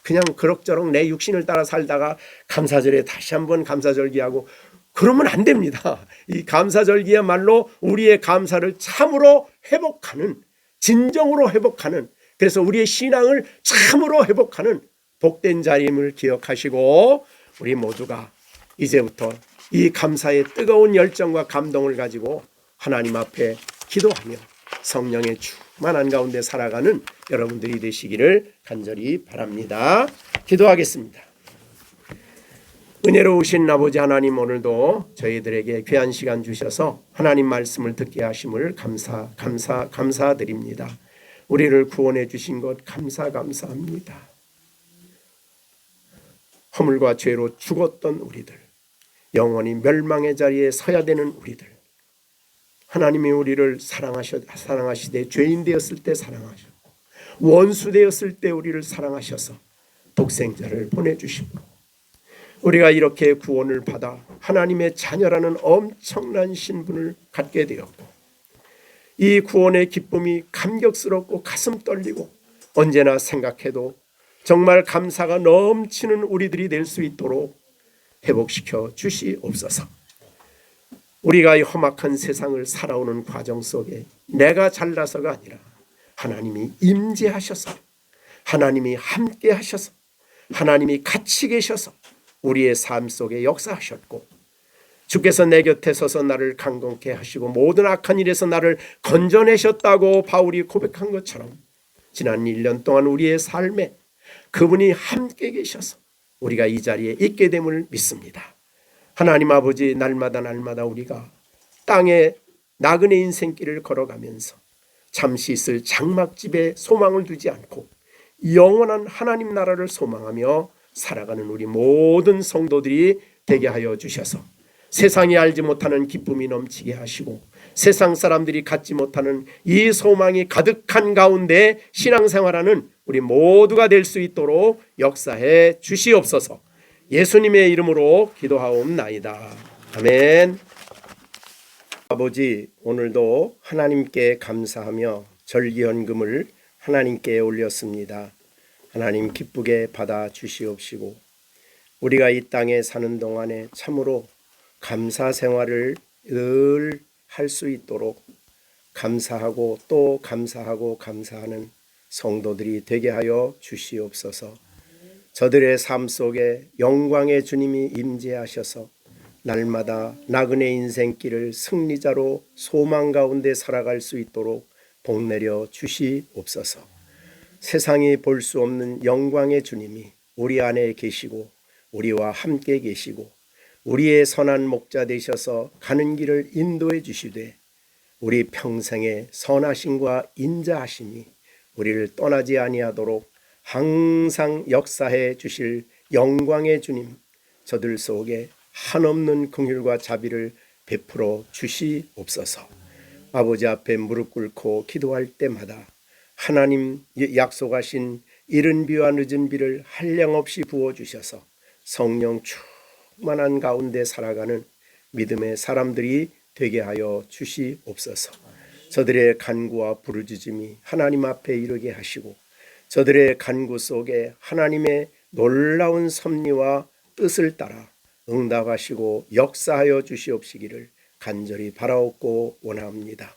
그냥 그럭저럭 내 육신을 따라 살다가 감사절에 다시 한번 감사절기하고 그러면 안 됩니다. 이 감사절기야말로 우리의 감사를 참으로 회복하는, 진정으로 회복하는, 그래서 우리의 신앙을 참으로 회복하는 복된 자리임을 기억하시고 우리 모두가 이제부터 이 감사의 뜨거운 열정과 감동을 가지고 하나님 앞에 기도하며 성령의 충만한 가운데 살아가는 여러분들이 되시기를 간절히 바랍니다. 기도하겠습니다. 은혜로우신 아버지 하나님, 오늘도 저희들에게 귀한 시간 주셔서 하나님 말씀을 듣게 하심을 감사드립니다. 우리를 구원해 주신 것 감사합니다. 허물과 죄로 죽었던 우리들, 영원히 멸망의 자리에 서야 되는 우리들, 하나님이 우리를 사랑하시되 죄인 되었을 때 사랑하셨고 원수 되었을 때 우리를 사랑하셔서 독생자를 보내주시고 우리가 이렇게 구원을 받아 하나님의 자녀라는 엄청난 신분을 갖게 되었고 이 구원의 기쁨이 감격스럽고 가슴 떨리고 언제나 생각해도 정말 감사가 넘치는 우리들이 될 수 있도록 회복시켜 주시옵소서. 우리가 이 험악한 세상을 살아오는 과정 속에 내가 잘나서가 아니라 하나님이 임재하셔서 하나님이 함께 하셔서 하나님이 같이 계셔서 우리의 삶 속에 역사하셨고 주께서 내 곁에 서서 나를 강건케 하시고 모든 악한 일에서 나를 건져내셨다고 바울이 고백한 것처럼 지난 1년 동안 우리의 삶에 그분이 함께 계셔서 우리가 이 자리에 있게 됨을 믿습니다. 하나님 아버지, 날마다 우리가 땅에 나그네 인생길을 걸어가면서 잠시 있을 장막집에 소망을 두지 않고 영원한 하나님 나라를 소망하며 살아가는 우리 모든 성도들이 되게 하여 주셔서 세상이 알지 못하는 기쁨이 넘치게 하시고 세상 사람들이 갖지 못하는 이 소망이 가득한 가운데 신앙생활하는 우리 모두가 될 수 있도록 역사해 주시옵소서. 예수님의 이름으로 기도하옵나이다. 아멘. 아버지, 오늘도 하나님께 감사하며 절기헌금을 하나님께 올렸습니다. 하나님 기쁘게 받아 주시옵시고 우리가 이 땅에 사는 동안에 참으로 감사 생활을 늘 할 수 있도록 감사하고 또 감사하고 감사하는 성도들이 되게 하여 주시옵소서. 저들의 삶 속에 영광의 주님이 임재하셔서 날마다 나그네 인생길을 승리자로 소망 가운데 살아갈 수 있도록 복내려 주시옵소서. 세상이 볼 수 없는 영광의 주님이 우리 안에 계시고 우리와 함께 계시고 우리의 선한 목자 되셔서 가는 길을 인도해 주시되 우리 평생의 선하심과 인자하심이 우리를 떠나지 아니하도록 항상 역사해 주실 영광의 주님, 저들 속에 한없는 긍휼과 자비를 베풀어 주시옵소서. 아버지 앞에 무릎 꿇고 기도할 때마다 하나님 약속하신 이른 비와 늦은 비를 한량없이 부어주셔서 성령 충만한 가운데 살아가는 믿음의 사람들이 되게 하여 주시옵소서. 저들의 간구와 부르짖음이 하나님 앞에 이르게 하시고 저들의 간구 속에 하나님의 놀라운 섭리와 뜻을 따라 응답하시고 역사하여 주시옵시기를 간절히 바라옵고 원합니다.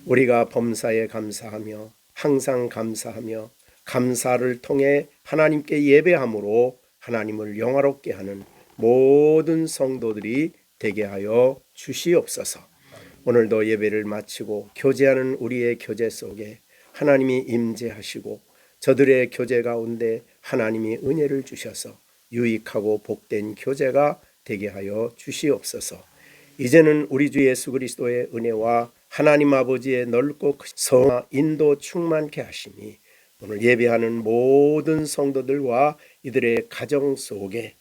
우리가 범사에 감사하며 항상 감사하며 감사를 통해 하나님께 예배함으로 하나님을 영화롭게 하는 모든 성도들이 되게 하여 주시옵소서. 오늘도 예배를 마치고 교제하는 우리의 교제 속에 하나님이 임재하시고 저들의 교제 가운데 하나님이 은혜를 주셔서 유익하고 복된 교제가 되게 하여 주시옵소서. 이제는 우리 주 예수 그리스도의 은혜와 하나님 아버지의 넓고 성화 인도 충만케 하심이 오늘 예배하는 모든 성도들과 이들의 가정 속에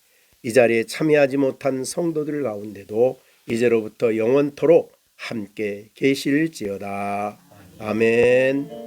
이 자리에 참여하지 못한 성도들 가운데도 이제로부터 영원토록 함께 계실지어다. 아멘.